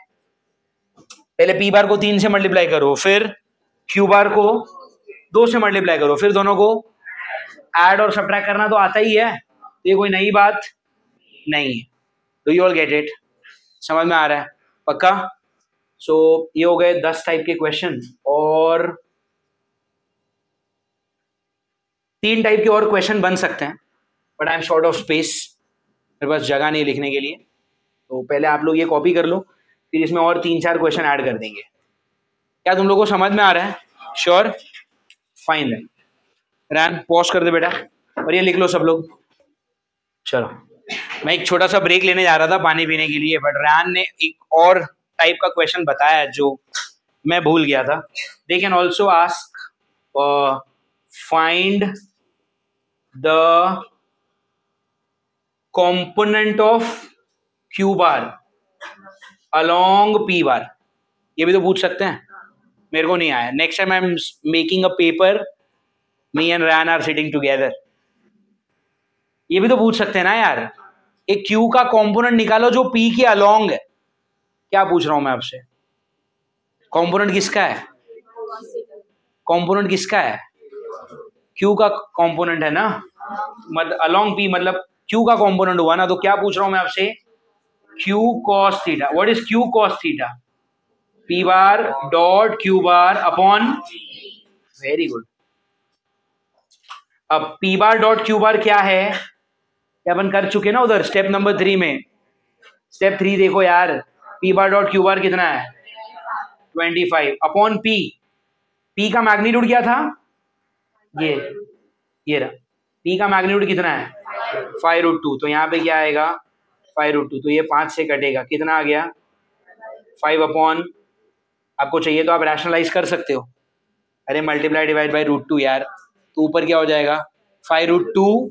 पहले p बार को 3 से मल्टीप्लाई करो, फिर q बार को 2 से मल्टीप्लाई करो, फिर दोनों को ऐड और सब्ट्रैक्ट करना तो आता ही है, ये कोई नई बात नहीं है। Do you all get it? समझ में आ रहा है? पक्का? सो ये हो गए 10 टाइप के क्वेश्चन, और 3 टाइप के और क्वेश्चन बन सकते हैं, but I am short of space, मेरे पास जगह नहीं लिखने के लिए। तो पहले आप लोग ये कॉपी कर लो, फिर इसमें और 3-4 क्वेश्चन ऐड कर देंगे। क्या तुम लोगों को समझ में आ रहा है? श्योर? फाइन। रैन पॉज कर दे बेटा, और ये लिख लो सब लोग। चलो, मैं एक छोटा सा ब्रेक लेने जा रहा था पानी पीने के लिए, बट रैन ने एक और टाइप का क्वेश्चन बताया जो मैं भूल गया था। They can also ask find the component of q bar along p बार। ये भी तो पूछ सकते हैं, मेरे को नहीं आया। Next time I am making a paper, me and Ran are sitting together. ये भी तो पूछ सकते हैं ना यार, एक q का कंपोनेंट निकालो जो p के अलोंग है। क्या पूछ रहा हूं मैं आपसे? कंपोनेंट किसका है? कंपोनेंट किसका है? q का कंपोनेंट है ना, मतलब अलोंग p, मतलब q का कंपोनेंट हुआ ना। तो क्या पूछ रहा हूं मैं आपसे? q cos theta. What is q cos theta? p bar dot q bar upon, very good. अब p बार डॉट q बार क्या है? ये अपन कर चुके ना उधर स्टेप नंबर 3 में। स्टेप 3 देखो यार, p बार डॉट q बार कितना है? 25 अपॉन p। p का मैग्नीट्यूड क्या था? ये रहा। p का मैग्नीट्यूड कितना है? 5√2। तो यहाँ पे क्या आएगा? 5√2। तो ये 5 से कटेगा, कितना आ गया? 5 अपॉन, आपको चाहिए तो आप रैशनलाइज कर सकते हो। अरे मल्टीप्लाई डिवाइड बाई √2 यार, तो ऊपर क्या हो जाएगा? 5√2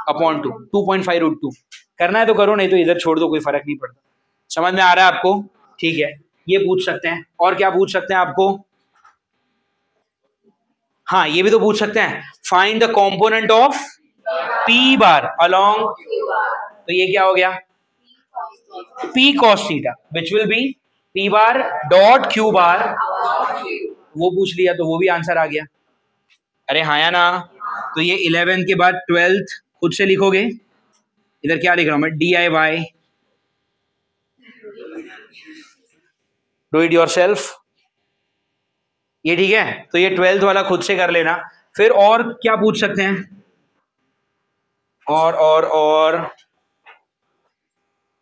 अपॉन 2, 2.5√2 करना है तो करो, नहीं तो इधर छोड़ दो, कोई फर्क नहीं पड़ता। समझ में आ रहा है आपको? ठीक है, ये पूछ सकते हैं। और क्या पूछ सकते हैं आपको? हाँ, ये भी तो पूछ सकते हैं, find the component of P bar along, तो ये क्या हो गया? P cos theta which will be P bar dot Q bar, वो पूछ लिया तो वो भी आंसर आ गया। अरे हाँ या ना? तो ये 11 के बाद 12th खुद से लिखोगे। इधर क्या लिख रहा हूं मैं? DIY, do it yourself. ये ठीक है, तो ये 12th वाला खुद से कर लेना। फिर और क्या पूछ सकते हैं? और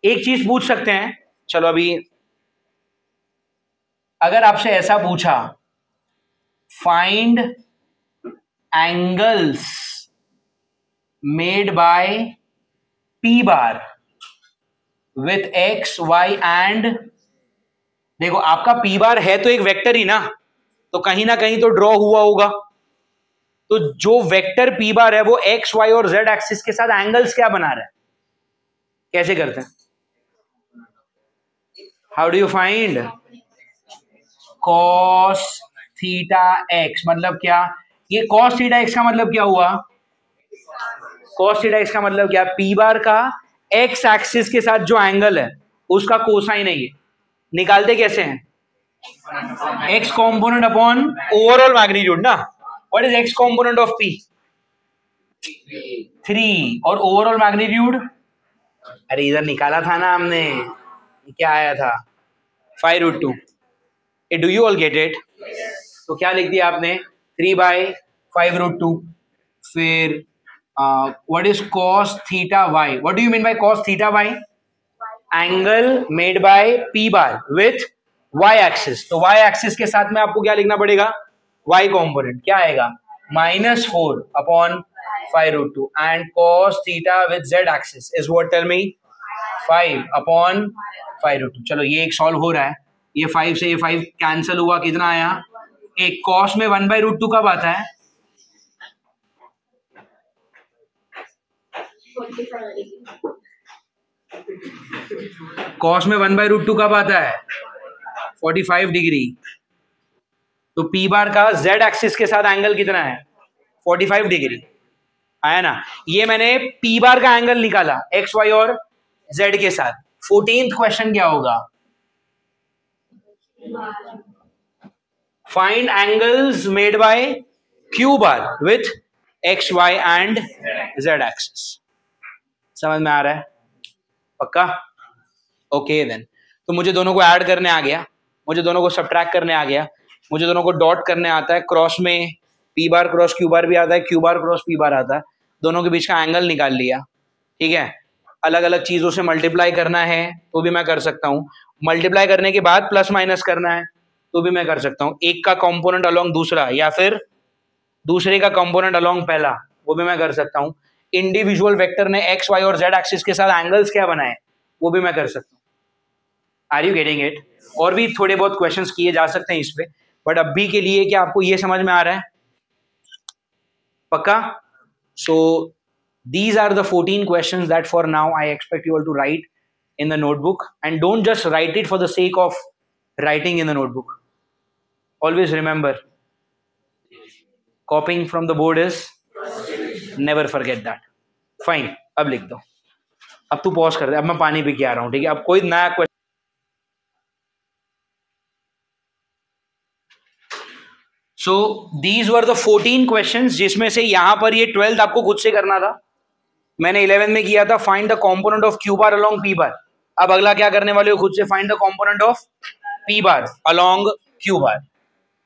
एक चीज पूछ सकते हैं। चलो अभी अगर आपसे ऐसा पूछा, find angles made by P bar with X Y and, देखो आपका पी बार है तो एक वेक्टर ही ना, तो कहीं ना कहीं तो ड्रॉ हुआ होगा। तो जो वेक्टर पी बार है वो एक्स वाई और जेड एक्सिस के साथ एंगल्स क्या बना रहा है? कैसे करते हैं? How do you find cos theta x? मतलब क्या? ये कॉस थीटा एक्स का मतलब क्या हुआ? कॉस थीटा एक्स का मतलब क्या? पी बार का एक्स एक्सिस के साथ जो एंगल है उसका कोसाइन है ये। निकालते कैसे हैं? X component upon overall magnitude ना। What is X component of P? 3, और ओवरऑल मैग्नीट्यूड, अरे इधर निकाला था ना हमने, क्या आया था? 5√2। Do you all get it? तो क्या लिख दिया आपने? 3/5√2। फिर what is cos theta Y? What do you mean by cos theta Y? Angle made by P bar with Y axis. तो वाई एक्सिस के साथ में आपको क्या लिखना पड़ेगा? वाई कॉम्पोनेंट क्या आएगा? -4/5√2 and cos theta with z axis is what? Tell me. 5/5√2। चलो ये एक सॉल्व हो रहा है। ये 5 से ये 5 कैंसिल हुआ, कितना आया? एक। cos में 1/√2 कब आता है? cos में 1/√2 कब आता है? 45 डिग्री। तो पी बार का z एक्सिस के साथ एंगल कितना है? 45 डिग्री। आया ना? ये मैंने पी बार का एंगल निकाला एक्स वाई और z के साथ। 14th क्वेश्चन क्या होगा? Find angles made by Q bar with X Y and z axis. समझ में आ रहा है? पक्का? Okay then. तो मुझे दोनों को ऐड करने आ गया, मुझे दोनों को सब्ट्रैक्ट करने आ गया, मुझे दोनों को डॉट करने आता है, क्रॉस में पी बार क्रॉस क्यू बार भी आता है, क्यू बार क्रॉस पी बार आता है, दोनों के बीच का एंगल निकाल लिया। ठीक है, अलग अलग चीजों से मल्टीप्लाई करना है तो भी मैं कर सकता हूँ, मल्टीप्लाई करने के बाद प्लस माइनस करना है तो भी मैं कर सकता हूँ, एक का कंपोनेंट अलोंग दूसरा या फिर दूसरे का कंपोनेंट अलोंग पहला, वो भी मैं कर सकता हूँ। इंडिविजुअल वेक्टर ने एक्स वाई और जेड एक्सिस के साथ एंगल्स क्या बनाए वो भी मैं कर सकता हूँ। Are you getting it? और भी थोड़े बहुत क्वेश्चंस किए जा सकते हैं इस पे, बट अभी के लिए क्या आपको ये समझ में आ रहा है? पक्का? सो these are the 14 questions that for now I expect you all to write in the notebook, and don't just write it for the sake of writing in the notebook. Always remember, copying from the board is, never forget that. Fine, अब लिख दो। अब तू पॉज कर दे, अब मैं पानी पी के आ रहा हूँ, ठीक है? अब कोई नया question. So these were the 14 questions जिसमें से यहां पर ये 12th आपको खुद से करना था, मैंने 11 में किया था। Find the component of Q bar along P बार। अब अगला क्या करने वाले हो? खुद से find the component of P bar along Q bar.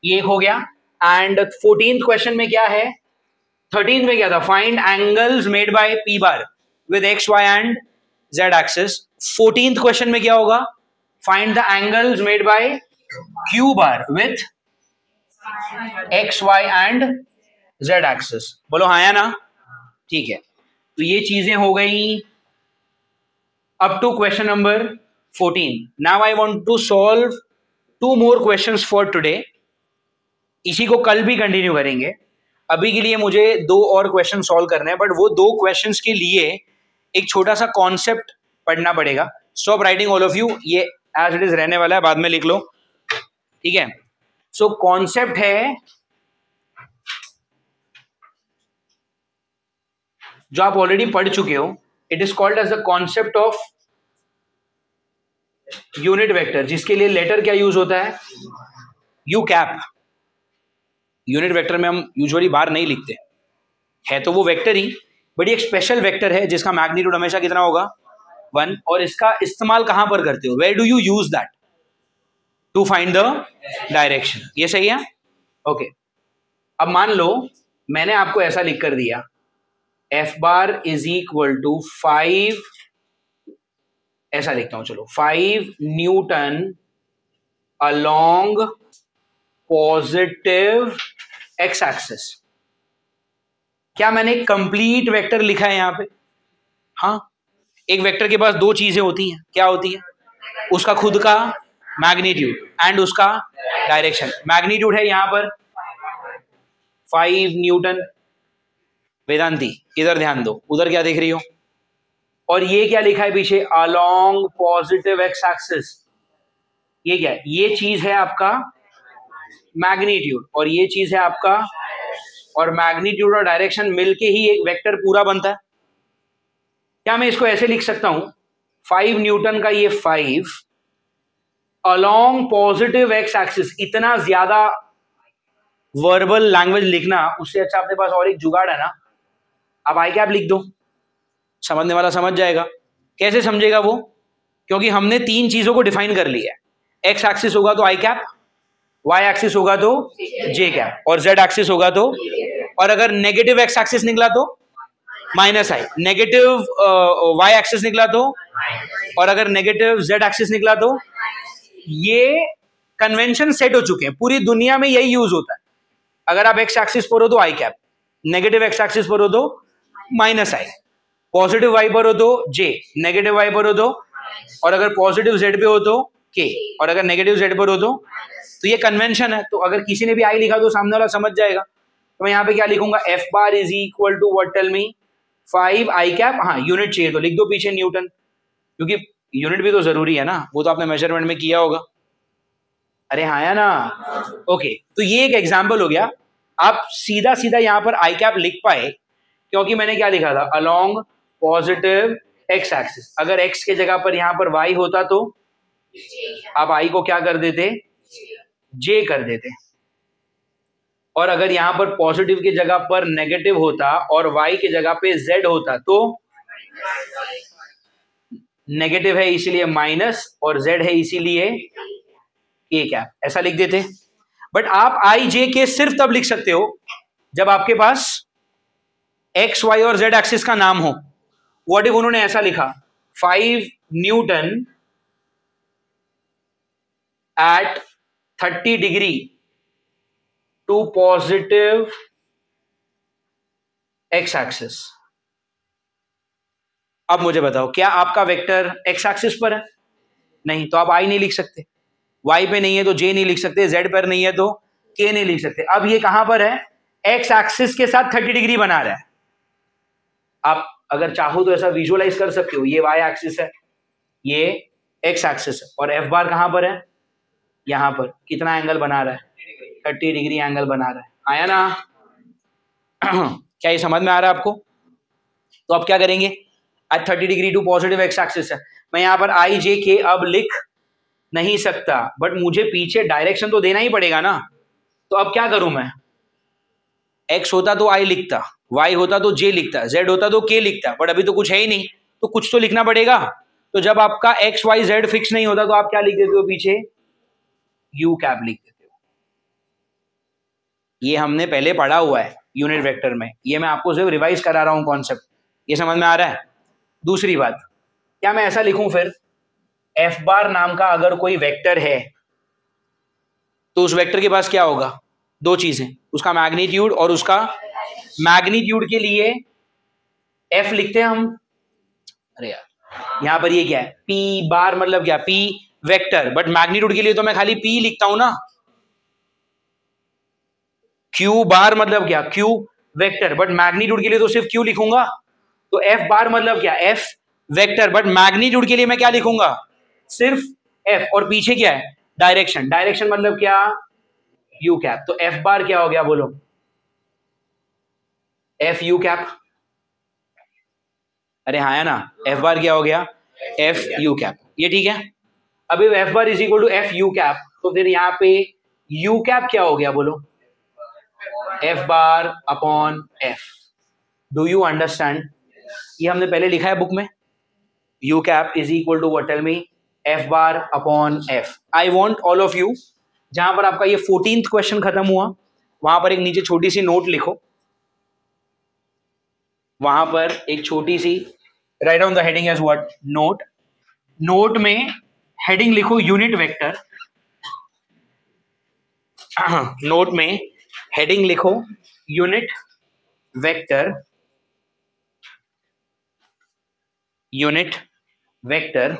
ये एक हो गया। एंड 14th क्वेश्चन में क्या है? 13th में क्या था? Find angles made by P bar with X Y and Z axis. 14th question में क्या होगा? Find the angles made by Q bar with X Y and Z axis. बोलो हाँ या ना? ठीक है, तो ये चीजें हो गई up to question number 14। Now I want to solve 2 more questions for today. इसी को कल भी कंटिन्यू करेंगे, अभी के लिए मुझे 2 और क्वेश्चन सॉल्व करने हैं, बट वो 2 क्वेश्चंस के लिए एक छोटा सा कॉन्सेप्ट पढ़ना पड़ेगा. Stop writing all of you, ये एज इट इज रहने वाला है, बाद में लिख लो, ठीक है. सो कॉन्सेप्ट है जो आप ऑलरेडी पढ़ चुके हो. It is called as the concept of unit vector, जिसके लिए लेटर क्या यूज होता है, यू कैप. यूनिट वेक्टर में हम यूजुअली बार नहीं लिखते, है तो वो वेक्टर ही, बट एक स्पेशल वेक्टर है जिसका मैग्नीट्यूड हमेशा कितना होगा, 1. और इसका इस्तेमाल कहां पर करते हो, where do you use that, to find the direction. ये सही है, ओके. अब मान लो मैंने आपको ऐसा लिख कर दिया, F bar is equal to 5, ऐसा लिखता हूं, चलो, 5 newton along positive X axis. क्या मैंने कंप्लीट वेक्टर लिखा है यहां पे? हाँ, एक वेक्टर के पास 2 चीजें होती हैं, क्या होती है, उसका खुद का मैग्नीट्यूड एंड उसका डायरेक्शन. मैग्नीट्यूड है यहां पर 5 न्यूटन. वेदांती इधर ध्यान दो, उधर क्या देख रही हो, और ये क्या लिखा है पीछे, अलोंग पॉजिटिव एक्स एक्सिस. ये क्या है, ये चीज है आपका मैग्नीट्यूड, और ये चीज है आपका, और मैग्नीट्यूड और डायरेक्शन मिलके ही एक वेक्टर पूरा बनता है. क्या मैं इसको ऐसे लिख सकता हूं, 5 न्यूटन का ये 5 अलोंग पॉजिटिव एक्स एक्सिस. इतना ज्यादा वर्बल लैंग्वेज लिखना, उससे अच्छा अपने पास और एक जुगाड़ है ना, आप आई कैप लिख दो, समझने वाला समझ जाएगा. कैसे समझेगा वो, क्योंकि हमने 3 चीजों को डिफाइन कर लिया है. एक्स एक्सिस होगा तो आई कैप, वाई एक्सिस होगा तो जे कैप, और जेड एक्सिस होगा तो, और अगर नेगेटिव एक्स एक्सिस निकला तो माइनस आई, नेगेटिव वाई एक्सिस निकला तो, और अगर नेगेटिव जेड एक्सिस निकला तो. ये कन्वेंशन सेट हो चुके हैं, पूरी दुनिया में यही यूज होता है. अगर आप एक्स एक्सिस पर हो तो आई कैप, नेगेटिव एक्स एक्सिस पर हो तो माइनस आई, पॉजिटिव वाई पर हो तो जे, नेगेटिव वाई पर हो तो, और अगर पॉजिटिव जेड पे हो तो के, और अगर नेगेटिव जेड पर हो तो ये कन्वेंशन है. तो अगर किसी ने भी आई लिखा तो सामने वाला समझ जाएगा. तो मैं यहाँ पे क्या लिखूंगा, F bar is equal to what, tell me, 5 I cap. हाँ, यूनिट चाहिए तो लिख दो पीछे न्यूटन, क्योंकि यूनिट भी तो जरूरी है ना, वो तो आपने मेजरमेंट में किया होगा. अरे हाँ या ना, ओके. तो ये एक एग्जाम्पल हो गया, आप सीधा सीधा यहाँ पर आई कैप लिख पाए क्योंकि मैंने क्या लिखा था, अलोंग पॉजिटिव एक्स एक्सिस. अगर एक्स के जगह पर यहाँ पर वाई होता तो आप आई को क्या कर देते, जे कर देते. और अगर यहां पर पॉजिटिव की जगह पर नेगेटिव होता और वाई की जगह पे जेड होता तो नेगेटिव है इसीलिए माइनस, और जेड है इसीलिए ए कैप, ऐसा लिख देते. बट आप आई जे के सिर्फ तब लिख सकते हो जब आपके पास एक्स वाई और जेड एक्सिस का नाम हो. व्हाट इफ उन्होंने ऐसा लिखा, 5 newton at 30 degree to positive X axis. अब मुझे बताओ, क्या आपका वेक्टर एक्स एक्सिस पर है? नहीं, तो आप आई नहीं लिख सकते. वाई पे नहीं है तो जे नहीं लिख सकते, जेड पर नहीं है तो के नहीं लिख सकते. अब ये कहां पर है, एक्स एक्सिस के साथ 30 डिग्री बना रहा है. आप अगर चाहो तो ऐसा विजुअलाइज कर सकते हो, ये वाई एक्सिस है, ये एक्स एक्सिस है, और एफ बार कहां पर है, यहां पर. कितना एंगल बना रहा है, 30 डिग्री एंगल बना रहा है. आया ना क्या ये समझ में आ रहा है आपको? तो अब क्या करेंगे, आज 30 degree to positive X axis है, मैं यहां पर आई जे के अब लिख नहीं सकता, बट मुझे पीछे डायरेक्शन तो देना ही पड़ेगा ना. तो अब क्या करूं मैं, एक्स होता तो आई लिखता, वाई होता तो जे लिखता, जेड होता तो के लिखता, बट अभी तो कुछ है ही नहीं, तो कुछ तो लिखना पड़ेगा. तो जब आपका एक्स वाई जेड फिक्स नहीं होता तो आप क्या लिख देते हो पीछे, यू कैप लिख देते हो. ये हमने पहले पढ़ा हुआ है यूनिट वेक्टर में, ये मैं आपको सिर्फ रिवाइज करा रहा हूं कॉन्सेप्ट. ये समझ में आ रहा है? दूसरी बात, क्या मैं ऐसा लिखूं फिर, एफ बार नाम का अगर कोई वेक्टर है तो उस वेक्टर के पास क्या होगा, 2 चीजें, उसका मैग्नीट्यूड और उसका, मैग्नीट्यूड के लिए एफ लिखते हैं हम. अरे यार यहां पर ये क्या है, पी बार मतलब क्या, पी वेक्टर, बट मैग्नीट्यूड के लिए तो मैं खाली पी लिखता हूं ना. क्यू बार मतलब क्या, क्यू वेक्टर, बट मैग्नीट्यूड के लिए तो सिर्फ क्यू लिखूंगा, तो एफ बार मतलब क्या, एफ वेक्टर, बट मैग्नीट्यूड के लिए मैं क्या लिखूंगा, सिर्फ एफ, और पीछे क्या है, डायरेक्शन, डायरेक्शन मतलब क्या, यू कैप, तो एफ बार क्या हो गया बोलो, एफ यू कैप, अरे हाँ है ना, एफ बार क्या हो गया, एफ यू कैप, ये ठीक है। अब F bar is equal to F U cap, तो फिर यहाँ पे यू कैप क्या हो गया बोलो, F bar upon F. Do you understand, ये हमने पहले लिखा है बुक में, U cap is equal to what, tell me, F bar upon F. I want all of you, जहां पर आपका ये 14th क्वेश्चन खत्म हुआ वहां पर एक नीचे छोटी सी नोट लिखो, वहां पर एक छोटी सी, right on the heading as what, note, note में हेडिंग लिखो यूनिट वेक्टर, नोट में हेडिंग लिखो unit vector, unit vector,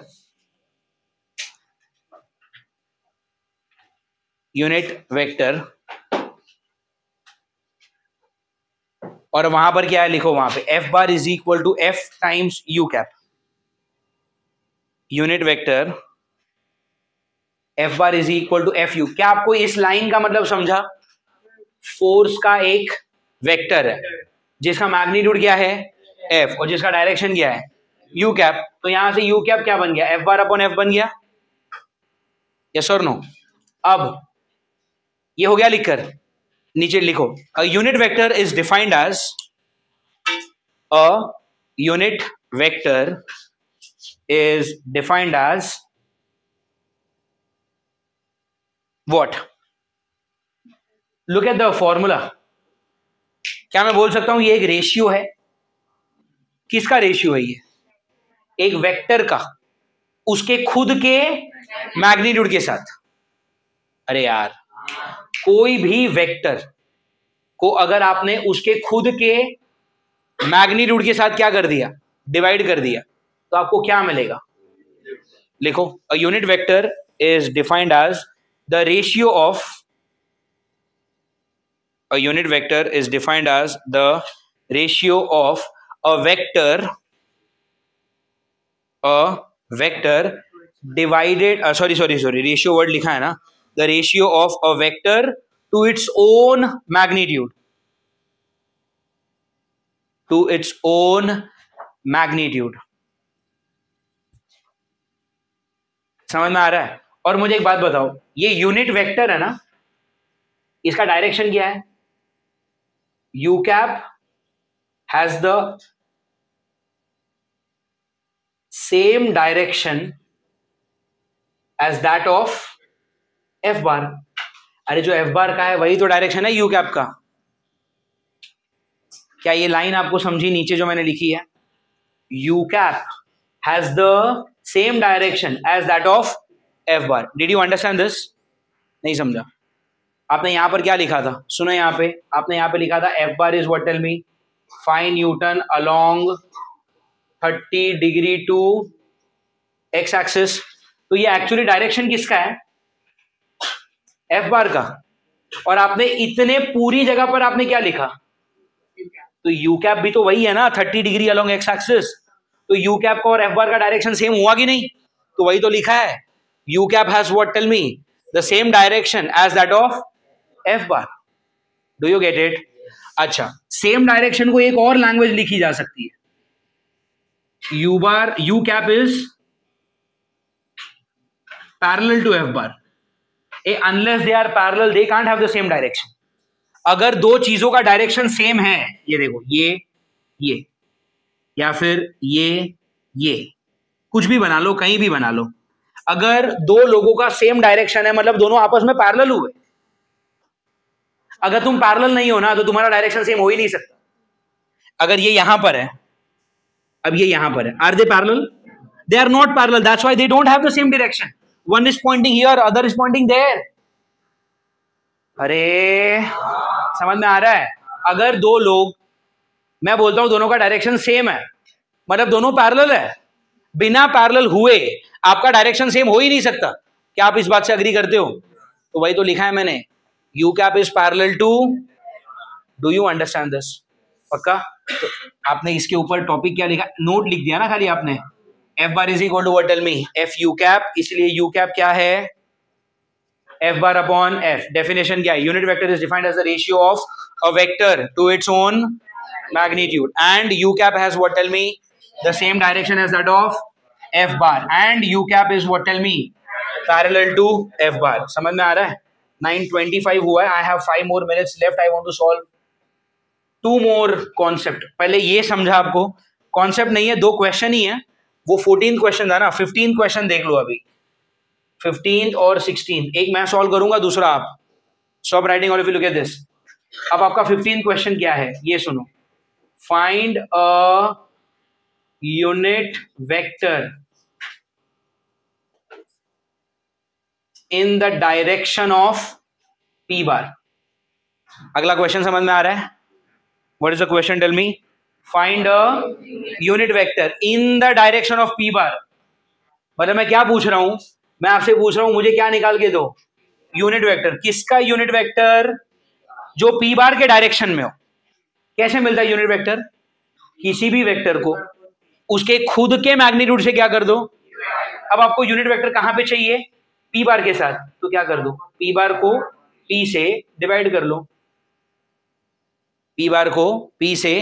unit vector, और वहां पर क्या है लिखो, वहां पे F bar is equal to F times U cap, unit vector F bar is equal to F U. क्या आपको इस लाइन का मतलब समझा, फोर्स का एक वेक्टर है जिसका मैग्नीट्यूड क्या है, एफ, और जिसका डायरेक्शन क्या है, यू कैप, तो यहां से यू कैप क्या बन गया, एफ बार अपॉन एफ बन गया, यस और नो। अब ये हो गया लिखकर, नीचे लिखो, a unit vector is defined as, a unit vector is defined as what, look at the formula. क्या मैं बोल सकता हूं ये एक रेशियो है, किसका रेशियो है ये, एक वेक्टर का उसके खुद के मैग्नीट्यूड के साथ। अरे यार, कोई भी वेक्टर को अगर आपने उसके खुद के मैग्नीट्यूड के साथ क्या कर दिया, डिवाइड कर दिया, तो आपको क्या मिलेगा, लिखो, a unit vector is defined as the ratio of, a unit vector is defined as the ratio of a vector divided, sorry ratio word लिखा है ना, the ratio of a vector to its own magnitude, to its own magnitude। समझ में आ रहा है। और मुझे एक बात बताओ, ये यूनिट वेक्टर है ना, इसका डायरेक्शन क्या है, u cap has the same direction as that of f bar। अरे जो f bar का है वही तो डायरेक्शन है u cap का। क्या ये लाइन आपको समझी नीचे जो मैंने लिखी है, u cap has the same direction as that of f bar। Did you understand this? नहीं समझा। आपने यहां पर क्या लिखा था, सुनो, यहां पे आपने यहां पे लिखा था F bar is what, tell me, find newton along 30 degree to X axis. तो ये एक्चुअली डायरेक्शन किसका है, एफ बार का, और आपने इतने पूरी जगह पर आपने क्या लिखा, तो यू कैप भी तो वही है ना, 30 डिग्री अलोंग एक्स एक्सिस, तो यू कैप का और एफ बार का डायरेक्शन सेम हुआ कि नहीं, तो वही तो लिखा है, U cap has what, tell me, the same direction as that of F bar. Do you get it? अच्छा, सेम डायरेक्शन को एक और लैंग्वेज लिखी जा सकती है, U bar, U cap is parallel to F bar, unless they are parallel they can't have the same direction. अगर दो चीजों का डायरेक्शन सेम है, ये देखो, ये या फिर ये कुछ भी बना लो, कहीं भी बना लो, अगर दो लोगों का सेम डायरेक्शन है मतलब दोनों आपस में पैरेलल हुए। अगर तुम पैरेलल नहीं हो ना तो तुम्हारा डायरेक्शन सेम हो ही नहीं सकता। अगर ये यहां पर है, अब ये यहां पर है, are they parallel? They are not parallel, that's why they don't have the same direction. One is pointing here, other is pointing there. अरे समझ में आ रहा है? अगर दो लोग, मैं बोलता हूं दोनों का डायरेक्शन सेम है मतलब दोनों पैरेलल है, बिना पैरेलल हुए आपका डायरेक्शन सेम हो ही नहीं सकता। क्या आप इस बात से अग्री करते हो? तो वही तो लिखा है मैंने, U cap is parallel to do you understand this? पक्का? तो आपने इसके ऊपर टॉपिक क्या लिखा, नोट लिख दिया ना खाली आपने, F bar is equal to what, tell me, F U cap, इसलिए यू कैप क्या है, F bar upon F. Definition क्या है, unit vector is defined as the ratio of a vector to its own magnitude and U cap has what, tell me, the same direction as that of F bar and U cap is what, tell me, parallel to F bar. समझ में आ रहा है? 9:25 हुआ है, I have 5 more minutes left, I want to solve 2 more concept. पहले ये समझा आपको, कॉन्सेप्ट नहीं है, 2 क्वेश्चन ही है, वो 14 क्वेश्चन था ना, 15 क्वेश्चन देख लो अभी, 15 और 16, एक मैं सॉल्व करूंगा, दूसरा आप। Stop writing all of you, look at this. अब आपका 15 क्वेश्चन क्या है, ये सुनो, find a unit vector in the direction of P bar. अगला क्वेश्चन समझ में आ रहा है? What is the question, tell me. Find a unit vector in the direction of P bar. मतलब मैं क्या पूछ रहा हूं, मैं आपसे पूछ रहा हूं मुझे क्या निकाल के दो, यूनिट वेक्टर। किसका यूनिट वेक्टर? जो पी बार के डायरेक्शन में हो। कैसे मिलता है यूनिट वेक्टर? किसी भी वेक्टर को उसके खुद के मैग्नीट्यूड से क्या कर दो। अब आपको यूनिट वेक्टर कहां पे चाहिए, पी बार के साथ, तो क्या कर दो, पी बार को पी से डिवाइड कर लो, पी बार को पी से,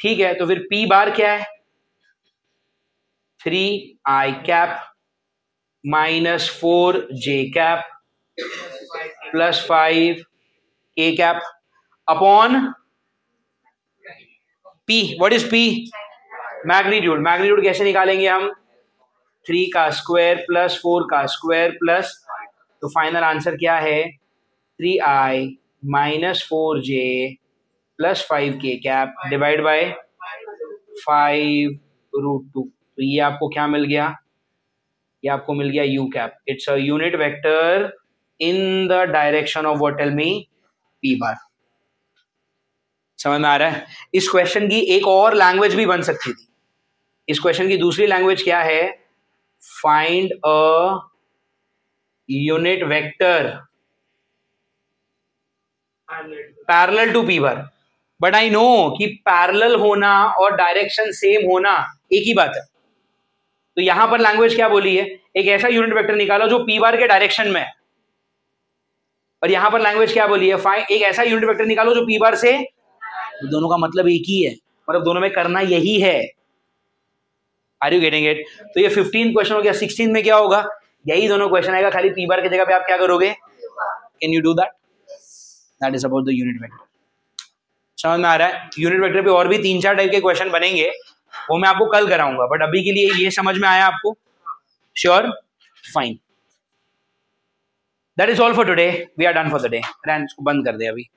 ठीक है। तो फिर पी बार क्या है, 3i cap minus 4j cap plus 5k cap upon p। What is p? Magnitude. Magnitude कैसे निकालेंगे हम, 3 का स्क्वायर प्लस 4 का स्क्वायर प्लस, तो फाइनल आंसर क्या है, 3i minus 4j plus 5k cap divide by 5√2। तो ये आपको क्या मिल गया, ये आपको मिल गया U cap. It's a unit vector in the direction of what, tell me, P bar. समझ में आ रहा है? इस क्वेश्चन की एक और लैंग्वेज भी बन सकती थी। इस क्वेश्चन की दूसरी लैंग्वेज क्या है, find a unit vector parallel to P bar. But I know कि पैरेलल होना और डायरेक्शन सेम होना एक ही बात है। तो यहां पर लैंग्वेज क्या बोली है, एक ऐसा यूनिट वेक्टर निकालो जो पी बार के डायरेक्शन में है, और यहां पर लैंग्वेज क्या बोली है, एक ऐसा यूनिट वेक्टर निकालो जो पी बार से, दोनों का मतलब एक ही है, मतलब दोनों में करना यही है। Are you getting it? तो ये 15 क्वेश्चन हो गया। 16 में क्या होगा, यही दोनों क्वेश्चन आएगा, खाली पी बार की जगह पे आप क्या करोगे, can you do that? That is about the unit vector. समझ में आ रहा है? यूनिट वेक्टर पे और भी 3-4 टाइप के क्वेश्चन बनेंगे, वो मैं आपको कल कराऊंगा, बट अभी के लिए ये समझ में आया आपको? Sure? Fine, that is all for today, we are done for the day. इसको बंद कर दे अभी।